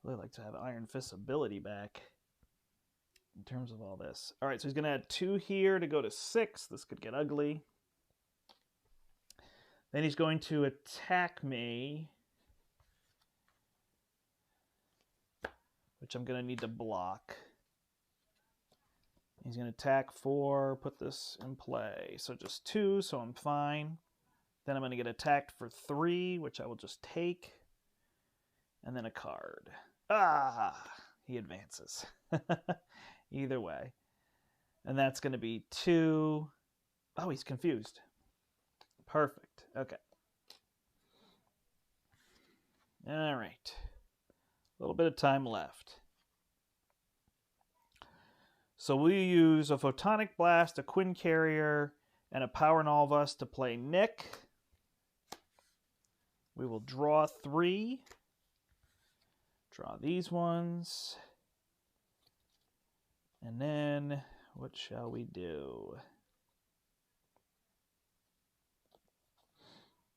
Really like to have Iron Fist's ability back in terms of all this. All right, so he's going to add 2 here to go to 6. This could get ugly. Then he's going to attack me, which I'm going to need to block. He's going to attack 4, put this in play. So just 2, so I'm fine. Then I'm going to get attacked for 3, which I will just take. And then a card. Ah! He advances. Either way. And that's going to be 2. Oh, he's confused. Perfect. Okay. All right. A little bit of time left. So we use a Photonic Blast, a Quinn Carrier, and a Power in All of Us to play Nick. We will draw 3. Draw these ones. And then, what shall we do?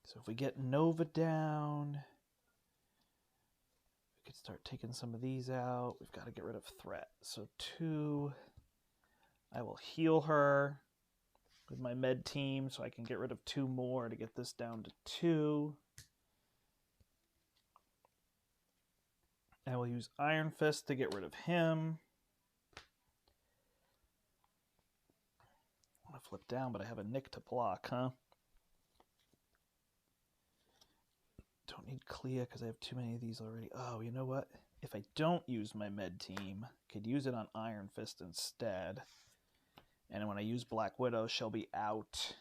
So if we get Nova down, we could start taking some of these out. We've got to get rid of threat. So 2. I will heal her with my med team so I can get rid of 2 more to get this down to 2. I will use Iron Fist to get rid of him. I want to flip down, but I have a Nick to block, huh? Don't need Clea because I have too many of these already. Oh, you know what? If I don't use my med team, I could use it on Iron Fist instead. And when I use Black Widow, she'll be out.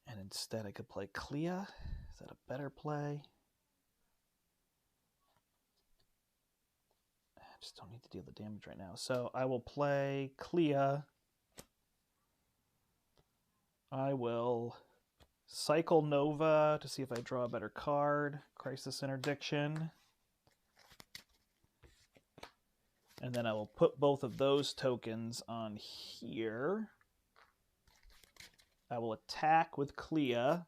And instead I could play Clea. Is that a better play? I just don't need to deal the damage right now. So I will play Clea. I will cycle Nova to see if I draw a better card. Crisis Interdiction. And then I will put both of those tokens on here. I will attack with Clea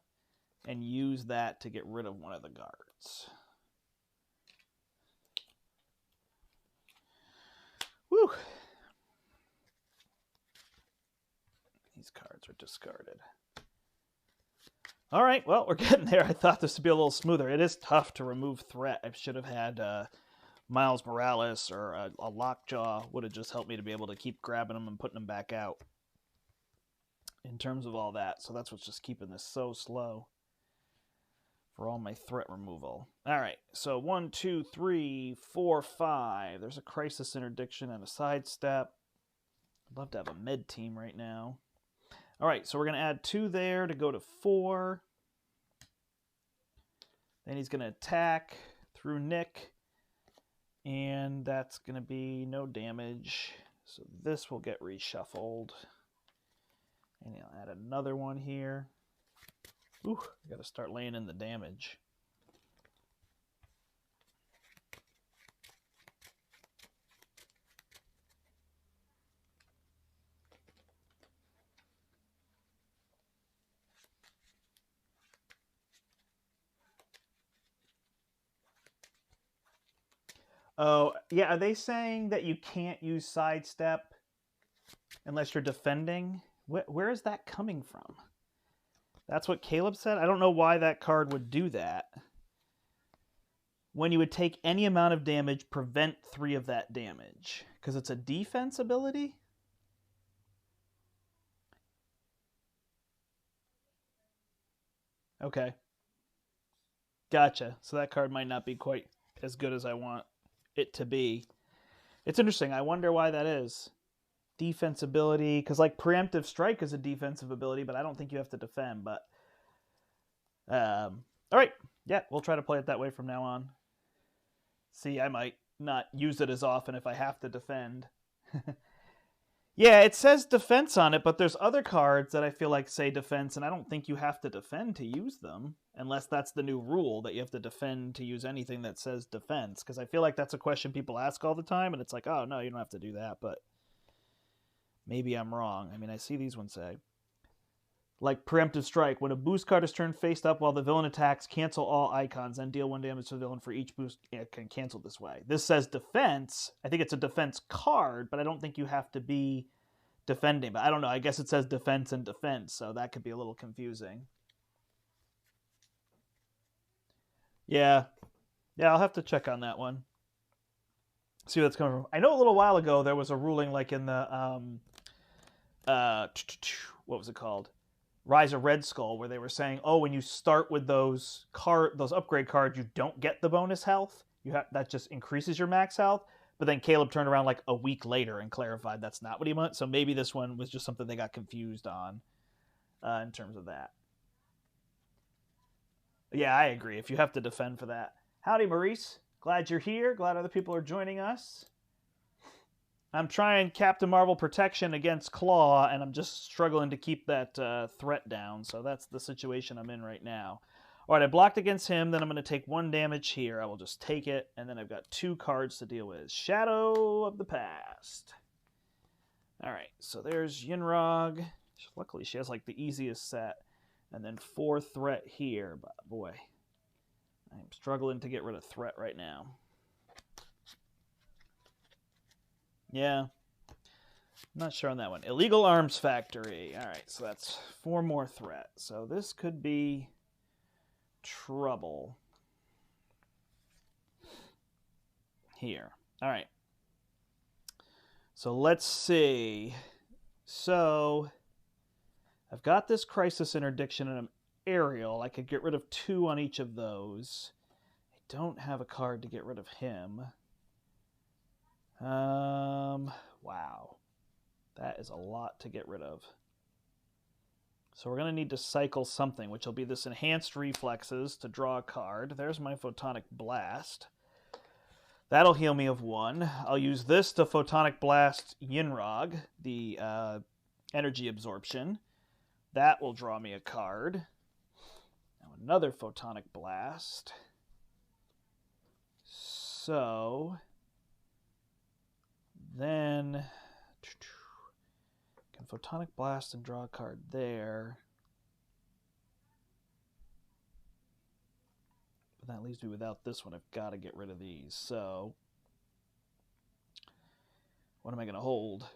and use that to get rid of one of the guards. Woo! These cards are discarded. All right, well, we're getting there. I thought this would be a little smoother. It is tough to remove threat. I should have had Miles Morales or a Lockjaw would have just helped me to be able to keep grabbing them and putting them back out in terms of all that. So that's what's just keeping this so slow for all my threat removal. All right, so 1, 2, 3, 4, 5. There's a Crisis Interdiction and a Sidestep. I'd love to have a med team right now. All right, so we're going to add 2 there to go to 4. Then he's going to attack through Nick. And that's going to be no damage. So this will get reshuffled. And I'll add another one here. Ooh, I got to start laying in the damage. Oh, yeah, are they saying that you can't use sidestep unless you're defending? Where is that coming from? That's what Caleb said? I don't know why that card would do that. When you would take any amount of damage, prevent 3 of that damage. Because it's a defense ability? Okay. Gotcha. So that card might not be quite as good as I want it to be. It's interesting. I wonder why that is. Defense ability, because like preemptive strike is a defensive ability, but I don't think you have to defend. But all right, yeah, we'll try to play it that way from now on. See, I might not use it as often if I have to defend. Yeah, it says defense on it, but there's other cards that I feel like say defense, and I don't think you have to defend to use them, unless that's the new rule that you have to defend to use anything that says defense. Because I feel like that's a question people ask all the time, and it's like, oh no, you don't have to do that, but maybe I'm wrong. I mean, I see these ones say. Like preemptive strike, when a boost card is turned face up while the villain attacks, cancel all icons, then deal 1 damage to the villain for each boost. It can cancel this way. This says defense. I think it's a defense card, but I don't think you have to be defending. But I don't know. I guess it says defense and defense, so that could be a little confusing. Yeah. Yeah, I'll have to check on that one. See where that's coming from. I know a little while ago there was a ruling like in the what was it called? Rise of Red Skull, where they were saying, oh, when you start with those upgrade cards, you don't get the bonus health. That just increases your max health. But then Caleb turned around like a week later and clarified that's not what he meant. So maybe this one was just something they got confused on in terms of that. Yeah, I agree. If you have to defend for that. Howdy, Maurice. Glad you're here. Glad other people are joining us. I'm trying Captain Marvel protection against Claw, and I'm just struggling to keep that threat down. So that's the situation I'm in right now. All right, I blocked against him. Then I'm going to take 1 damage here. I will just take it, and then I've got 2 cards to deal with. Shadow of the Past. All right, so there's Yinrog. Luckily, she has like the easiest set. And then 4 threat here. But boy, I'm struggling to get rid of threat right now. Yeah. I'm not sure on that one. Illegal Arms Factory. All right, so that's 4 more threat. So this could be trouble here. All right. So let's see. So I've got this Crisis Interdiction and an Aerial. I could get rid of 2 on each of those. I don't have a card to get rid of him. Wow. That is a lot to get rid of. So we're going to need to cycle something, which will be this Enhanced Reflexes to draw a card. There's my Photonic Blast. That'll heal me of 1. I'll use this to Photonic Blast Yinrog, the Energy Absorption. That will draw me a card. Now another Photonic Blast. So then can Photonic Blast and draw a card there. But that leaves me without this one. I've got to get rid of these. So what am I going to hold?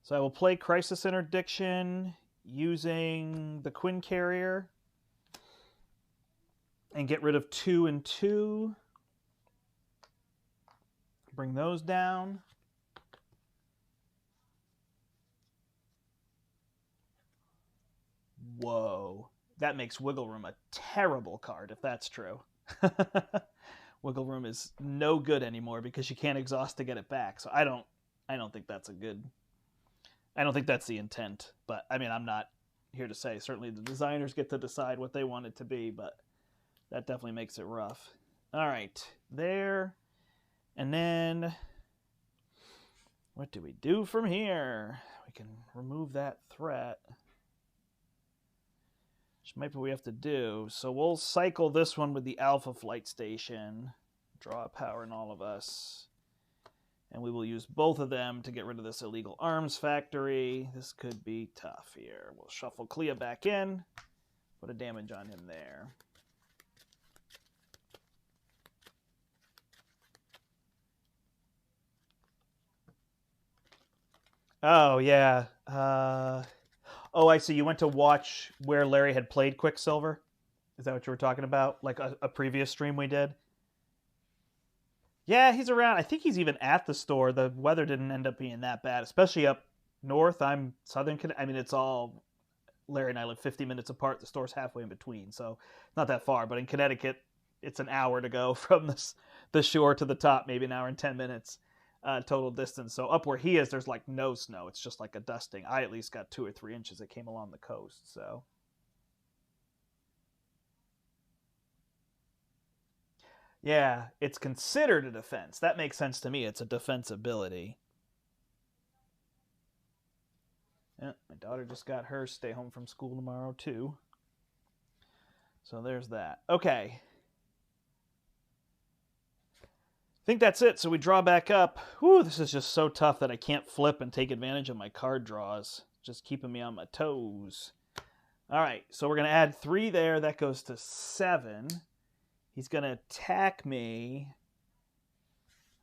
So I will play Crisis Interdiction using the Quinn Carrier and get rid of 2 and 2. Bring those down. Whoa. That makes Wiggle Room a terrible card, if that's true. Wiggle Room is no good anymore because you can't exhaust to get it back. So I don't think that's a good... I don't think that's the intent. But, I mean, I'm not here to say. Certainly the designers get to decide what they want it to be, but that definitely makes it rough. All right. There. And then What do we do from here? We can remove that threat. Which might be what we have to do. So we'll cycle this one with the Alpha Flight Station. Draw power in all of us. And we will use both of them to get rid of this illegal arms factory. This could be tough here. We'll shuffle Clea back in. Put a damage on him there. Oh, yeah. Oh, I see. You went to watch where Larry had played Quicksilver? Is that what you were talking about? Like a previous stream we did? Yeah, he's around. I think he's even at the store. The weather didn't end up being that bad, especially up north. I'm southern. I mean, it's all... Larry and I live 50 minutes apart. The store's halfway in between, so not that far. But in Connecticut, it's an hour to go from the shore to the top, maybe an hour and 10 minutes. Total distance. So up where he is, there's like no snow. It's just like a dusting. I at least got 2 or 3 inches that came along the coast. So yeah, it's considered a defense. That makes sense to me. It's a defense ability. Yeah, my daughter just got her stay home from school tomorrow too. So there's that. Okay. I think that's it. So we draw back up. Whew, this is just so tough that I can't flip and take advantage of my card draws. Just keeping me on my toes. All right, so we're going to add 3 there. That goes to 7. He's going to attack me.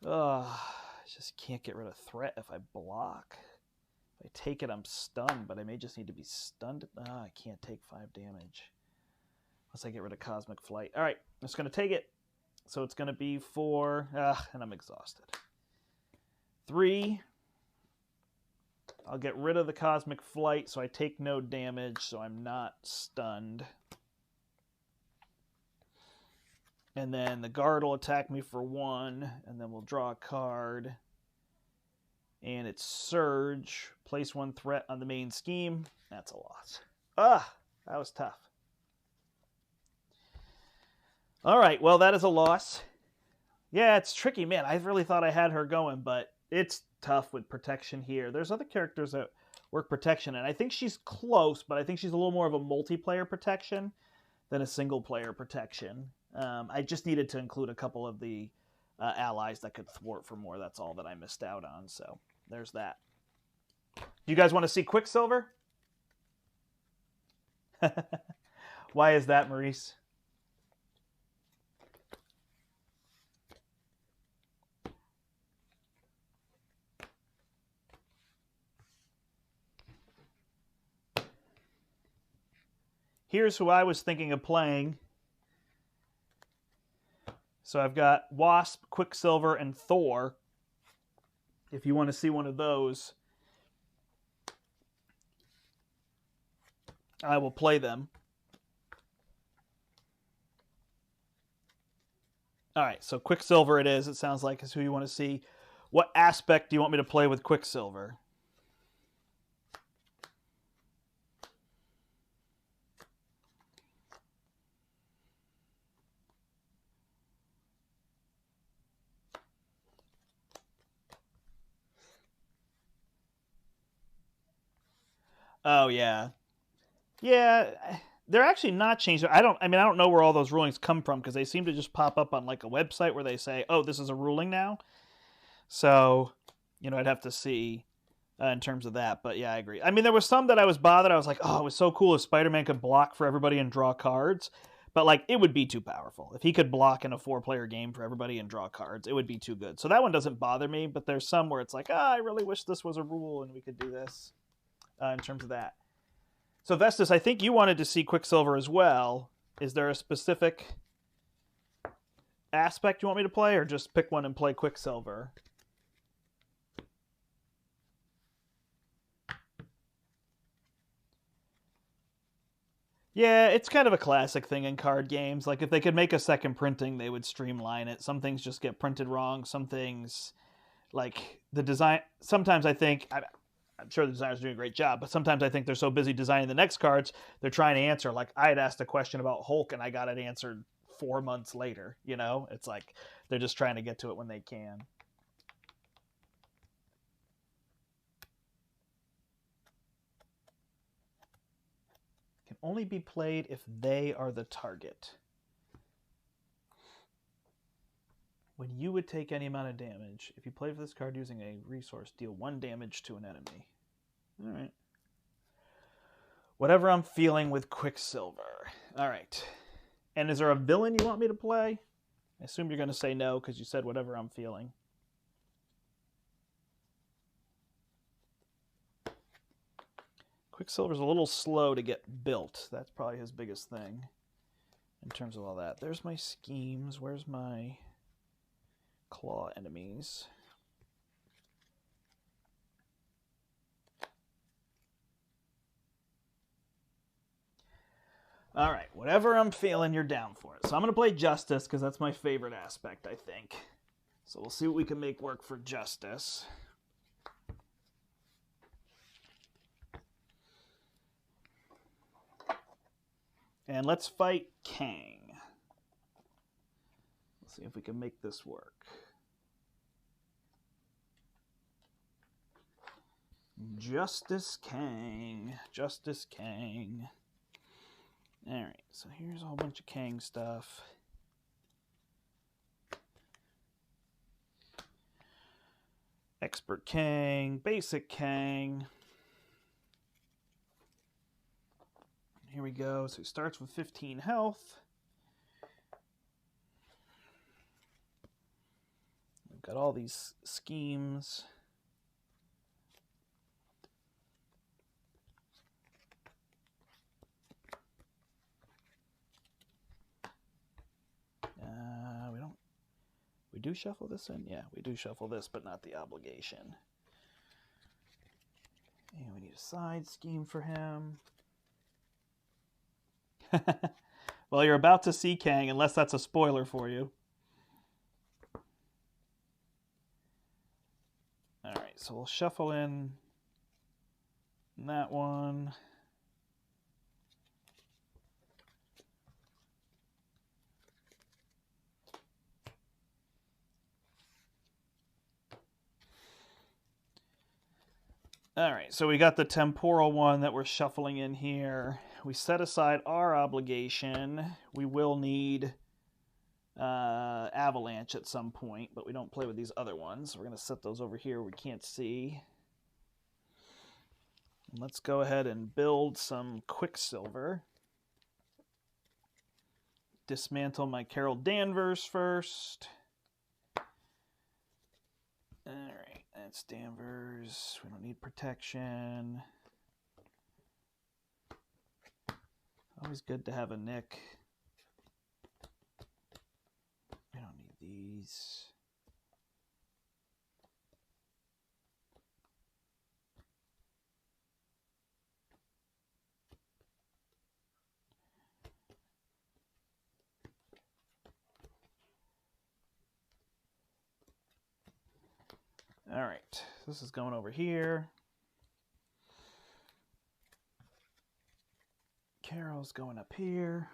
Ugh, I just can't get rid of threat if I block. If I take it, I'm stunned, but I may just need to be stunned. I can't take 5 damage. Unless I get rid of Cosmic Flight. All right, I'm just going to take it. So it's going to be 4, and I'm exhausted. 3. I'll get rid of the Cosmic Flight so I take no damage, so I'm not stunned. And then the guard will attack me for 1, and then we'll draw a card. And it's Surge. Place 1 threat on the main scheme. That's a loss. That was tough. All right, well, that is a loss. Yeah, it's tricky, man. I really thought I had her going, but it's tough with protection here. There's other characters that work protection, and I think she's close, but I think she's a little more of a multiplayer protection than a single-player protection. I just needed to include a couple of the allies that could thwart for more. That's all that I missed out on, so there's that. Do you guys want to see Quicksilver? Why is that, Maurice? Here's who I was thinking of playing. So I've got Wasp, Quicksilver, and Thor. If you want to see one of those, I will play them. All right, so Quicksilver it is. It sounds like is who you want to see. What aspect do you want me to play with Quicksilver? Oh yeah, yeah. They're actually not changed. I don't know where all those rulings come from because they seem to just pop up on like a website where they say, "Oh, this is a ruling now." So, I'd have to see in terms of that. But yeah, I agree. I mean, there was some that I was bothered. I was like, "Oh, it was so cool if Spider-Man could block for everybody and draw cards." But like, it would be too powerful if he could block in a 4-player game for everybody and draw cards. It would be too good. So that one doesn't bother me. But there's some where it's like, I really wish this was a rule and we could do this in terms of that. So Vestus, I think you wanted to see Quicksilver as well. Is there a specific aspect you want me to play, or just pick one and play Quicksilver? Yeah, it's kind of a classic thing in card games. Like, if they could make a second printing, they would streamline it. Some things just get printed wrong. Some things, like the design, sometimes I think... I'm sure the designers are doing a great job, but sometimes I think they're so busy designing the next cards, they're trying to answer. Like, I had asked a question about Hulk, and I got it answered 4 months later. It's like they're just trying to get to it when they can. only be played if they are the target. When you would take any amount of damage, if you play for this card using a resource, deal 1 damage to an enemy. All right. Whatever I'm feeling with Quicksilver. All right. And is there a villain you want me to play? I assume you're going to say no because you said whatever I'm feeling. Quicksilver's a little slow to get built. That's probably his biggest thing in terms of all that. There's my schemes. Where's my claw enemies? All right, whatever I'm feeling, you're down for it. So I'm going to play Justice because that's my favorite aspect, I think. So we'll see what we can make work for Justice. And let's fight Kang. Let's see if we can make this work. Justice Kang. Justice Kang. Alright, so here's a whole bunch of Kang stuff. Expert Kang, Basic Kang. Here we go. So he starts with 15 health. We've got all these schemes. We do shuffle this in? Yeah, we do shuffle this, but not the obligation. And we need a side scheme for him. Well, you're about to see Kang, unless that's a spoiler for you. Alright, so we'll shuffle in that one. Alright, so we got the temporal one that we're shuffling in here. We set aside our obligation. We will need Avalanche at some point, but we don't play with these other ones. We're going to set those over here we can't see. And let's go ahead and build some Quicksilver. Dismantle my Carol Danvers first. Alright, that's Danvers. We don't need protection. Always good to have a Nick. We don't need these. All right, this is going over here. Carol's going up here.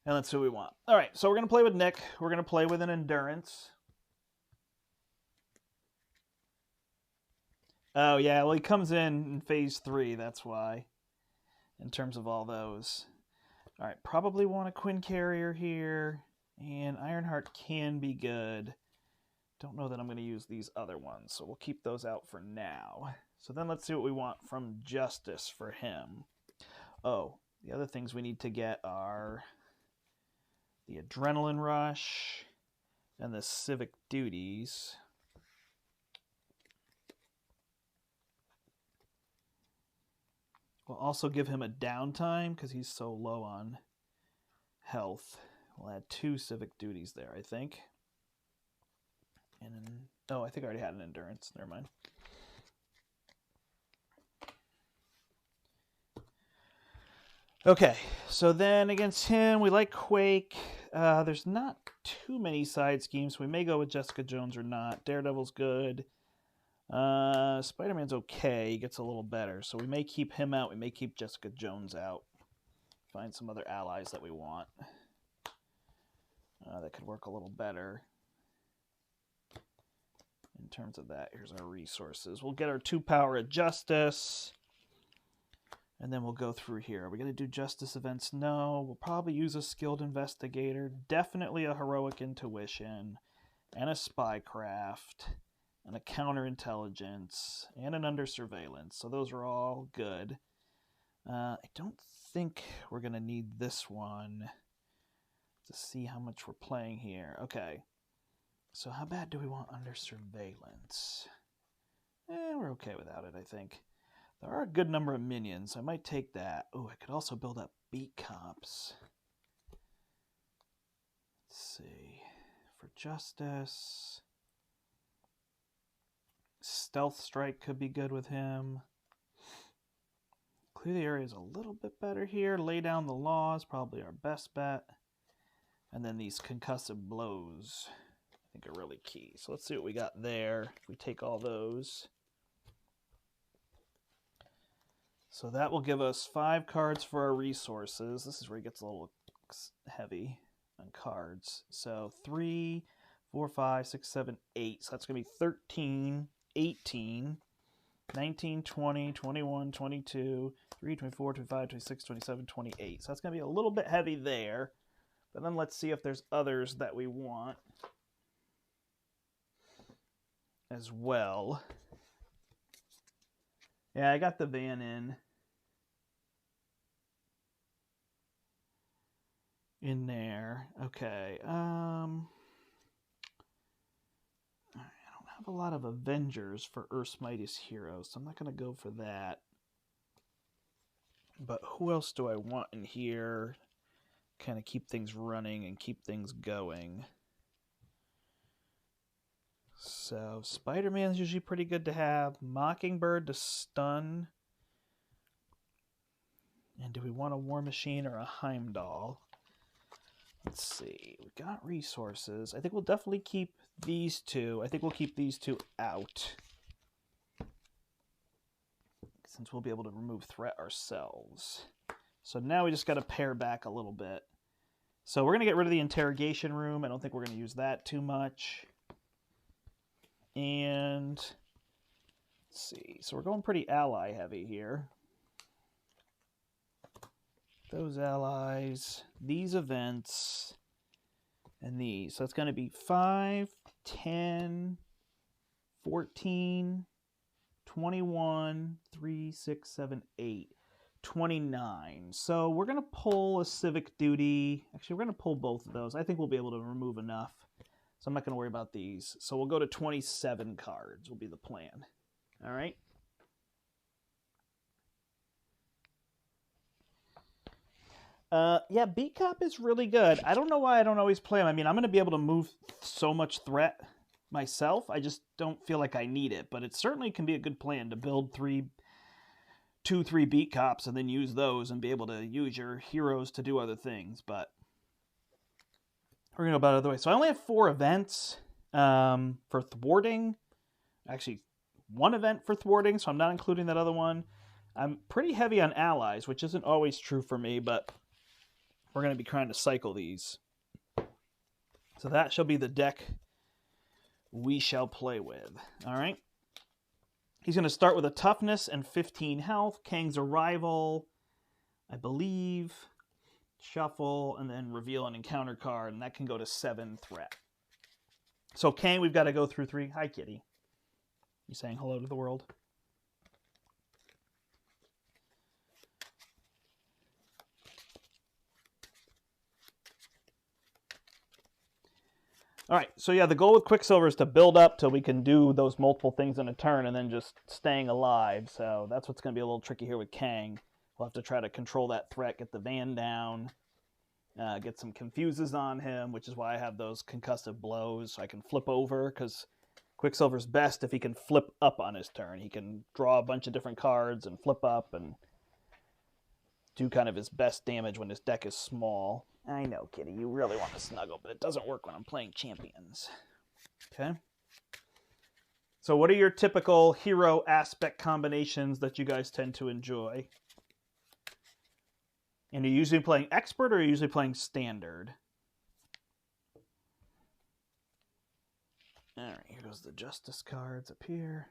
And let's see what we want. All right, so we're going to play with Nick. We're going to play with an Endurance. Oh, yeah, well, he comes in phase 3, that's why, in terms of all those. All right, probably want a Quinn Carrier here, and Ironheart can be good. Don't know that I'm going to use these other ones, so we'll keep those out for now. So then let's see what we want from Justice for him. Oh, the other things we need to get are the Adrenaline Rush and the Civic Duties. We'll also give him a downtime because he's so low on health. We'll add 2 Civic Duties there, I think. And then, oh, I think I already had an Endurance. Never mind. Okay, so then against him, we like Quake. There's not too many side schemes. We may go with Jessica Jones or not. Daredevil's good. Spider-Man's okay. He gets a little better. So we may keep him out. We may keep Jessica Jones out. Find some other allies that we want. That could work a little better. In terms of that, here's our resources. We'll get our 2 power of Justice. And then we'll go through here. Are we going to do justice events? No. We'll probably use a skilled investigator. Definitely a heroic intuition. And a spycraft. And a counterintelligence. And an under surveillance. So those are all good. I don't think we're going to need this one to see how much we're playing here. Okay. So how bad do we want under surveillance? We're okay without it, I think. There are a good number of minions. I might take that. Oh, I could also build up beat cops. Let's see. For justice. Stealth strike could be good with him. Clear the area is a little bit better here. Lay down the law is probably our best bet. And then these concussive blows, I think, are really key. So let's see what we got there. If we take all those. So that will give us 5 cards for our resources. This is where it gets a little heavy on cards. So 3, 4, 5, 6, 7, 8. So that's going to be 13, 18, 19, 20, 21, 22, 23, 24, 25, 26, 27, 28. So that's going to be a little bit heavy there. But then let's see if there's others that we want as well. Yeah, I got the van in there. Okay. I don't have a lot of Avengers for Earth's Mightiest Heroes, so I'm not going to go for that. But who else do I want in here? Kind of keep things running and keep things going. So Spider-Man's usually pretty good to have. Mockingbird to stun. And do we want a War Machine or a Heimdall? Let's see. We got resources. I think we'll definitely keep these two. I think we'll keep these two out, since we'll be able to remove threat ourselves. So now we just got to pare back a little bit. So we're going to get rid of the interrogation room. I don't think we're going to use that too much. And let's see. So we're going pretty ally heavy here. Those allies, these events, and these. So it's going to be 5, 10, 14, 21, 3, 6, 7, 8, 29. So we're going to pull a civic duty. Actually, we're going to pull both of those. I think we'll be able to remove enough. So I'm not going to worry about these. So we'll go to 27 cards will be the plan. All right. Yeah, Beat Cop is really good. I don't know why I don't always play him. I mean, I'm going to be able to move so much threat myself. I just don't feel like I need it. But it certainly can be a good plan to build 2, 3 Beat Cops and then use those and be able to use your heroes to do other things. But we're going to go about it other way. So I only have 4 events for thwarting. Actually, 1 event for thwarting, so I'm not including that other one. I'm pretty heavy on allies, which isn't always true for me, but we're going to be trying to cycle these. So that shall be the deck we shall play with. All right. He's going to start with a toughness and 15 health. Kang's a rival, I believe. Shuffle, and then reveal an encounter card, and that can go to 7 threat. So Kang, we've got to go through 3. Hi, kitty. You saying hello to the world? All right, so yeah, the goal with Quicksilver is to build up till we can do those multiple things in a turn and then just staying alive. So that's what's going to be a little tricky here with Kang. We'll have to try to control that threat, get the van down, get some confuses on him, which is why I have those concussive blows so I can flip over, because Quicksilver's best if he can flip up on his turn. He can draw a bunch of different cards and flip up and do kind of his best damage when his deck is small. I know, kitty, you really want to snuggle, but it doesn't work when I'm playing champions. Okay? So what are your typical hero aspect combinations that you guys tend to enjoy? And are you usually playing expert or are you usually playing standard? All right, here goes the justice cards up here.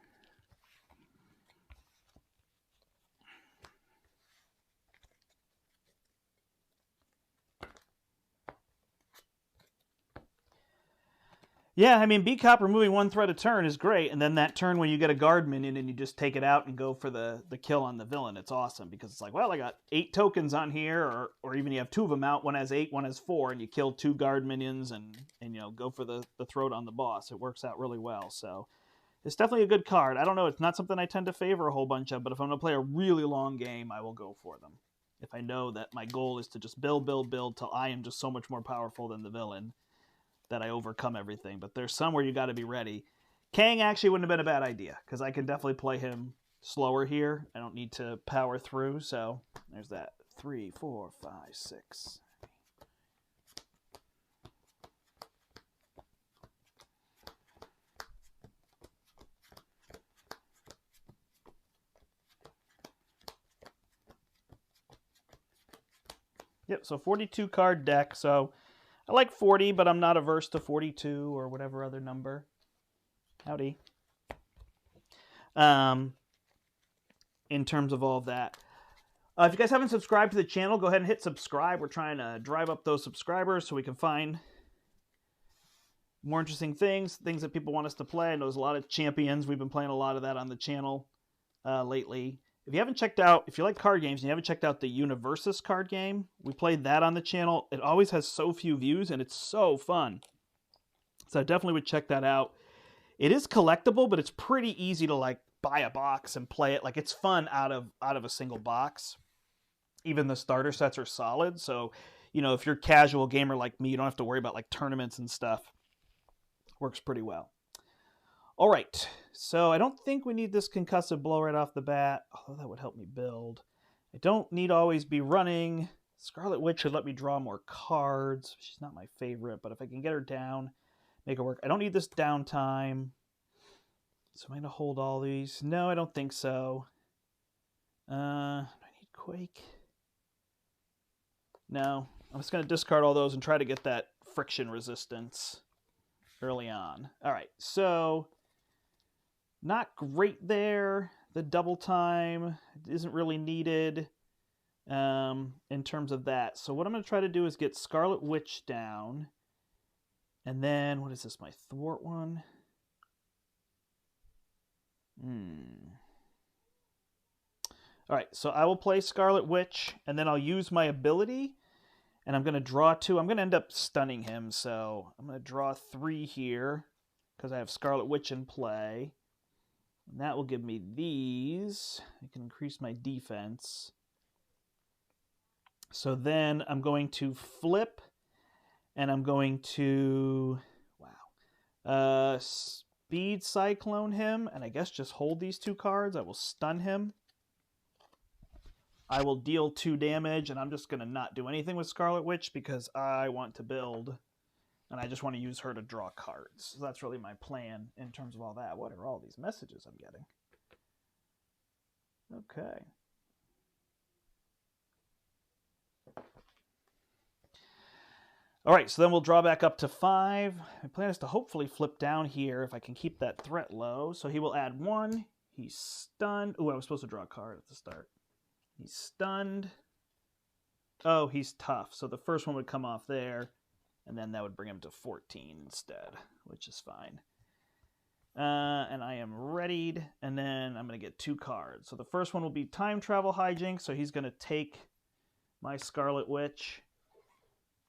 Yeah, I mean, B-Cop removing one threat a turn is great, and then that turn when you get a guard minion and you just take it out and go for the kill on the villain, it's awesome, because it's like, well, I got 8 tokens on here, or even you have 2 of them out, one has 8, one has 4, and you kill 2 guard minions and go for the throat on the boss. It works out really well, so it's definitely a good card. I don't know, it's not something I tend to favor a whole bunch of, but if I'm going to play a really long game, I will go for them. If I know that my goal is to just build till I am just so much more powerful than the villain, that I overcome everything. But there's some where you got to be ready. Kang actually wouldn't have been a bad idea, because I can definitely play him slower here. I don't need to power through, so there's that. 3, 4, 5, 6. Yep, so 42 card deck, so I like 40, but I'm not averse to 42 or whatever other number. Howdy. In terms of all of that. If you guys haven't subscribed to the channel, go ahead and hit subscribe. We're trying to drive up those subscribers so we can find more interesting things that people want us to play. I know there's a lot of champions. We've been playing a lot of that on the channel lately. If you haven't checked out, if you like card games and you haven't checked out the Universus card game, we played that on the channel. It always has so few views and it's so fun. So I definitely would check that out. It is collectible, but it's pretty easy to like buy a box and play it. Like, it's fun out of a single box. Even the starter sets are solid. So, if you're a casual gamer like me, you don't have to worry about like tournaments and stuff. Works pretty well. All right, so I don't think we need this concussive blow right off the bat, although that would help me build. I don't need to always be running. Scarlet Witch should let me draw more cards. She's not my favorite, but if I can get her down, make it work. I don't need this downtime. So am I going to hold all these? No, I don't think so. Do I need Quake? No, I'm just going to discard all those and try to get that friction resistance early on. All right, so not great there. The double time isn't really needed in terms of that. So what I'm going to try to do is get Scarlet Witch down. And then, what is this, my thwart one? All right, so I will play Scarlet Witch, and then I'll use my ability, and I'm going to draw 2. I'm going to end up stunning him, so I'm going to draw 3 here because I have Scarlet Witch in play. And that will give me these. I can increase my defense. So then I'm going to flip, and I'm going to, Speed Cyclone him, and I guess just hold these 2 cards. I will stun him. I will deal 2 damage, and I'm just going to not do anything with Scarlet Witch because I want to build, and I just want to use her to draw cards. So that's really my plan in terms of all that. What are all these messages I'm getting? Okay. All right, so then we'll draw back up to 5. My plan is to hopefully flip down here if I can keep that threat low. So he will add 1. He's stunned. Oh, I was supposed to draw a card at the start. He's stunned. Oh, he's tough. So the first one would come off there, and then that would bring him to 14 instead, which is fine. And I am readied, and then I'm going to get 2 cards. So the first one will be Time Travel Hijinks, so he's going to take my Scarlet Witch.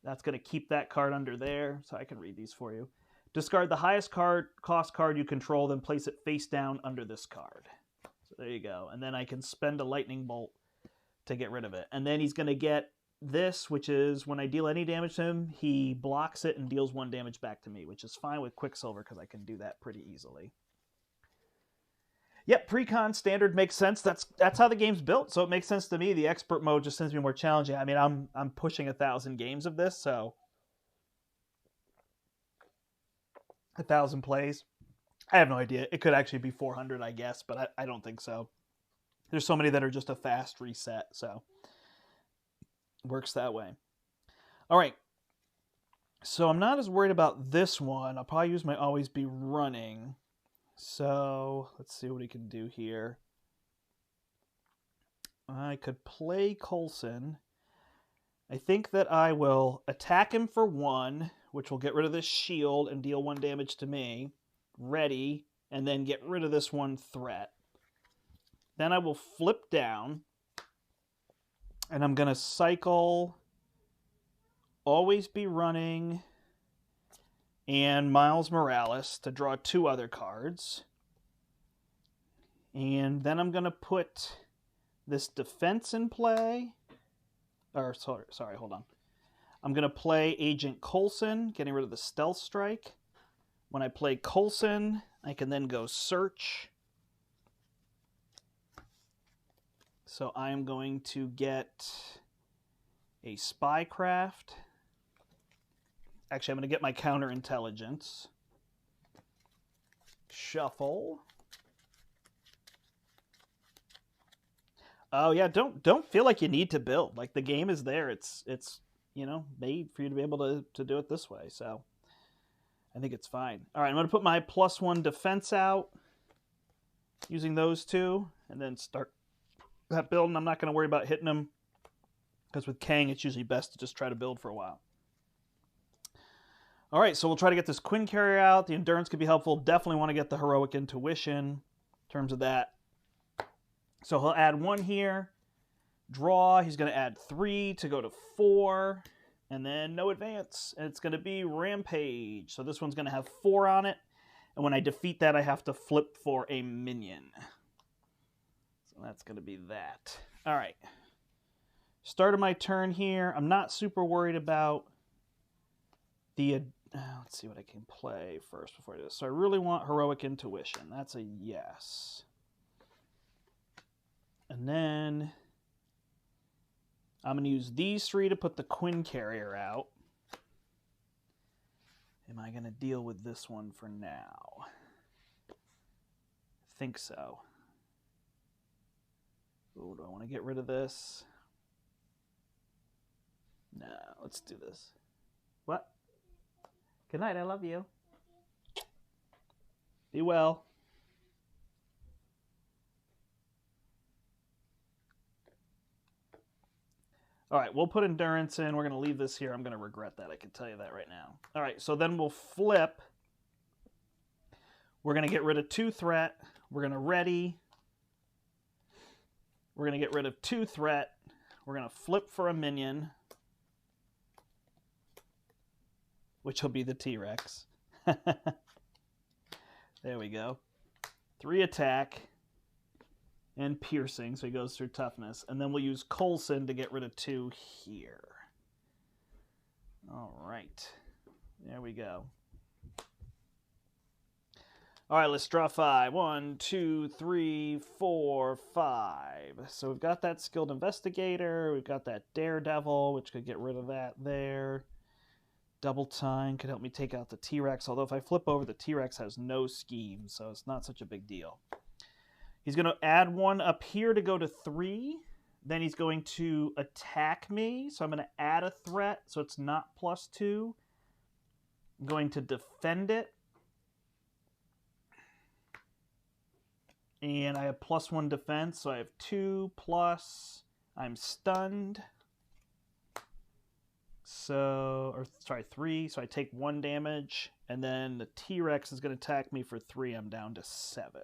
That's going to keep that card under there, so I can read these for you. Discard the highest cost card you control, then place it face down under this card. So there you go. And then I can spend a lightning bolt to get rid of it. And then he's going to get this, which is when I deal any damage to him, he blocks it and deals 1 damage back to me, which is fine with Quicksilver because I can do that pretty easily. Yep, pre-con standard makes sense. That's how the game's built, so it makes sense to me. The expert mode just seems to be more challenging. I mean, I'm pushing 1,000 games of this, so 1,000 plays. I have no idea. It could actually be 400, I guess, but I don't think so. There's so many that are just a fast reset, so it works that way. All right, so I'm not as worried about this one. I'll probably use my Always Be Running. So let's see what he can do here. I could play Coulson. I think that I will attack him for 1 which will get rid of this shield and deal 1 damage to me. Ready, and then get rid of this 1 threat. Then I will flip down, and I'm going to cycle Always Be Running and Miles Morales to draw 2 other cards. And then I'm going to put this defense in play. Or, sorry, hold on. I'm going to play Agent Coulson, getting rid of the Stealth Strike. When I play Coulson, I can then go Search. So I'm going to get a Spycraft. Actually, I'm going to get my Counterintelligence. Shuffle. Oh yeah, don't feel like you need to build. Like, the game is there. It's you know, made for you to be able to do it this way. So I think it's fine. All right, I'm going to put my +1 defense out using those 2, and then start that build. And I'm not going to worry about hitting them, because with Kang, it's usually best to just try to build for a while. All right, so we'll try to get this Quinn Carrier out. The Endurance could be helpful. Definitely want to get the Heroic Intuition in terms of that. So he'll add 1 here. Draw. He's going to add 3 to go to 4. And then no advance. And it's going to be Rampage. So this one's going to have 4 on it. And when I defeat that, I have to flip for a minion. So that's going to be that. All right. Start of my turn here. I'm not super worried about the... let's see what I can play first before I do this. So I really want Heroic Intuition. That's a yes. And then I'm going to use these 3 to put the Quinn Carrier out. Am I going to deal with this one for now? I think so. Ooh, do I want to get rid of this? No, let's do this. What? Good night, I love you. Be well. All right, we'll put Endurance in. We're going to leave this here. I'm going to regret that. I can tell you that right now. All right, so then we'll flip. We're going to get rid of 2 threat. We're going to ready. We're going to get rid of 2 threat. We're going to flip for a minion, which will be the T-Rex. There we go. 3 attack and piercing, so he goes through toughness. And then we'll use Coulson to get rid of 2 here. All right. There we go. All right, let's draw 5. 1, 2, 3, 4, 5. So we've got that Skilled Investigator. We've got that Daredevil, which could get rid of that there. Double Time could help me take out the T-Rex, although if I flip over, the T-Rex has no scheme, so it's not such a big deal. He's going to add 1 up here to go to 3. Then he's going to attack me, so I'm going to add a threat, so it's not +2. I'm going to defend it. And I have +1 defense, so I have 2 plus. I'm stunned. So, or sorry, 3. So I take 1 damage, and then the T-Rex is going to attack me for 3. I'm down to 7.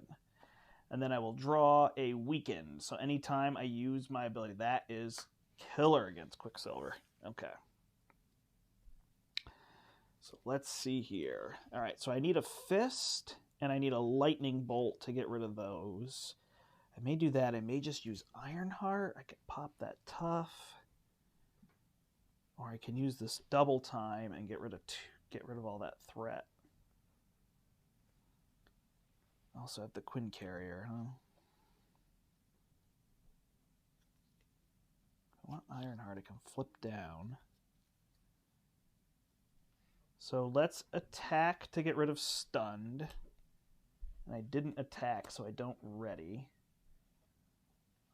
And then I will draw a Weaken. So anytime I use my ability, that is killer against Quicksilver. Okay. So let's see here. All right, so I need a Fist, and I need a Lightning Bolt to get rid of those. I may do that. I may just use Ironheart. I could pop that Tough. Or I can use this Double Time and get rid of all that threat. I also have the Quinn Carrier, huh? If I want Ironheart, I can flip down. So let's attack to get rid of Stunned. And I didn't attack, so I don't ready.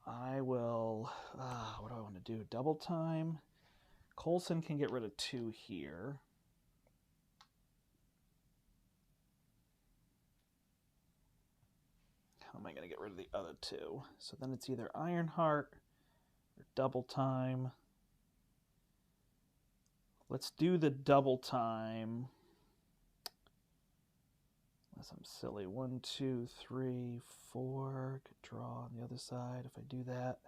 I will... what do I want to do? Double Time. Coulson can get rid of 2 here. How am I going to get rid of the other 2? So then it's either Ironheart or Double Time. Let's do the double time. Unless I'm silly. 1, 2, 3, 4. Could draw on the other side if I do that.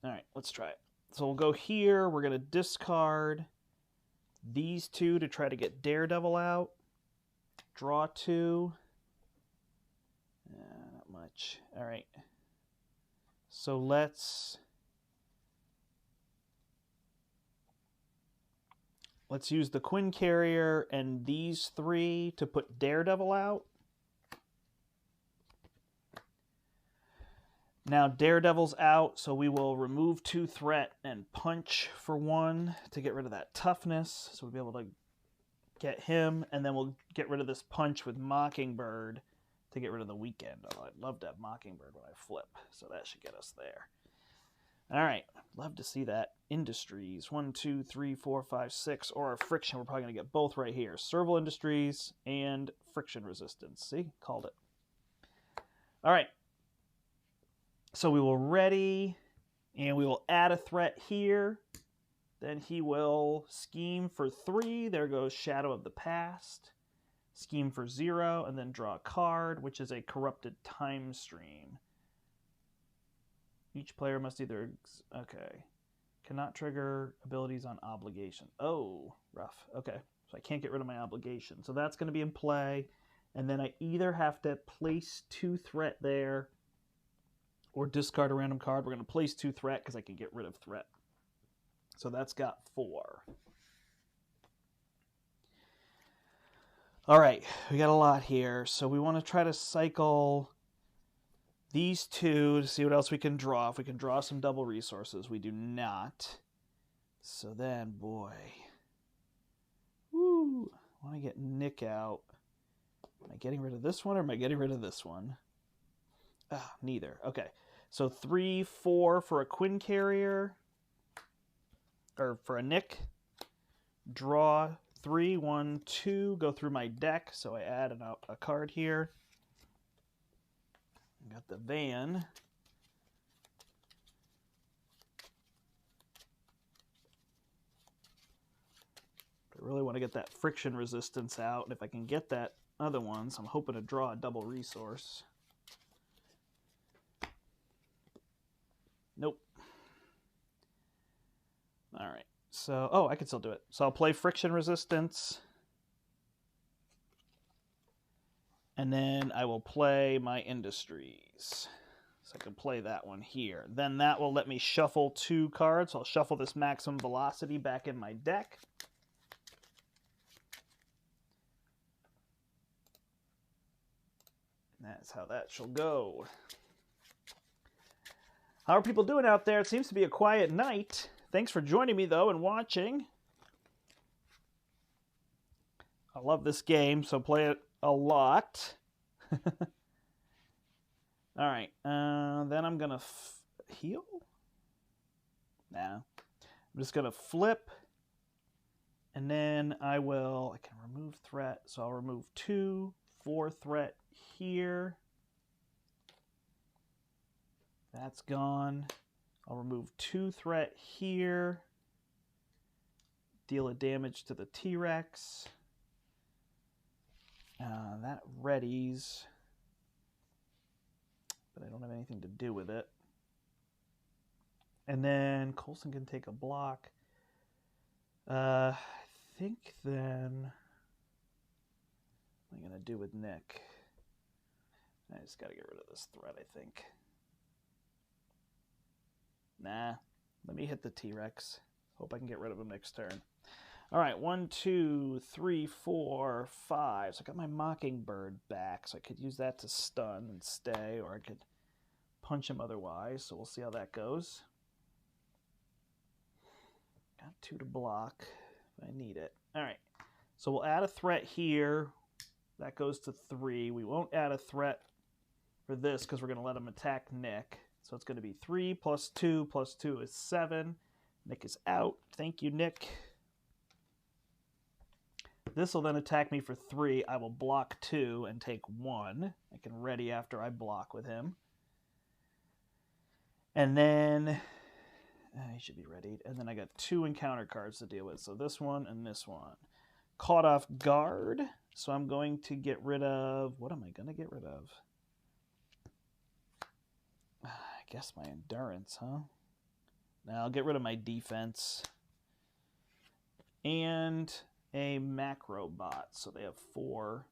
All right, let's try it. So we'll go here. We're going to discard these two to try to get Daredevil out. Draw 2. Not much. All right. So let's use the Quinn Carrier and these 3 to put Daredevil out. Now Daredevil's out, so we will remove 2 threat and punch for 1 to get rid of that toughness. So we'll be able to get him, and then we'll get rid of this punch with Mockingbird to get rid of the weekend. Oh, I'd love to have Mockingbird when I flip, so that should get us there. All right, love to see that. Industries, 1, 2, 3, 4, 5, 6, or a friction. We're probably going to get both right here. Serval Industries and friction resistance. See, called it. All right. So we will ready, and we will add a threat here. Then he will scheme for 3. There goes Shadow of the Past. Scheme for 0, and then draw a card, which is a corrupted time stream. Each player must either... Okay. Cannot trigger abilities on obligation. Oh, rough. Okay. So I can't get rid of my obligation. So that's going to be in play. And then I either have to place 2 threat there or discard a random card. We're going to place 2 threat because I can get rid of threat. So that's got 4. All right, we got a lot here. So we want to try to cycle these 2 to see what else we can draw. If we can draw some double resources, we do not. So then, boy. Woo! I want to get Nick out. Am I getting rid of this one or am I getting rid of this one? Ah, neither. Okay. So 3, 4 for a Quinn Carrier. Or for a Nick. Draw 3, 1, 2. Go through my deck. So I add a card here. Got the van. I really want to get that friction resistance out. And if I can get that other one, so I'm hoping to draw a double resource. Nope. All right. So, oh, I can still do it. So I'll play friction resistance. And then I will play my Industries. So I can play that one here. Then that will let me shuffle 2 cards. So I'll shuffle this Maximum Velocity back in my deck. And that's how that shall go. How are people doing out there? It seems to be a quiet night. Thanks for joining me, though, and watching. I love this game, so play it a lot. All right. Then I'm going to heal? Nah. I'm just going to flip. And then I can remove threat. So I'll remove 2, 4 threat here. That's gone. I'll remove 2 threat here. Deal a damage to the T-Rex. That readies. But I don't have anything to do with it. And then Coulson can take a block. I think then... What am I going to do with Nick? I just got to get rid of this threat, I think. Nah. Let me hit the T-Rex. Hope I can get rid of him next turn. All right, 1, 2, 3, 4, 5. So I got my Mockingbird back, so I could use that to stun and stay, or I could punch him otherwise. So we'll see how that goes. Got 2 to block if I need it. All right, so we'll add a threat here. That goes to 3. We won't add a threat for this because we're going to let him attack Nick. So it's going to be 3 plus 2 plus 2 is 7. Nick is out. Thank you, Nick. This will then attack me for 3. I will block 2 and take 1. I can ready after I block with him. And then He should be ready. And then I got 2 encounter cards to deal with. So this one and this one. Caught off guard. So I'm going to get rid of... What am I going to get rid of? I guess my endurance, huh? Now I'll get rid of my defense. And a macro bot. So they have 4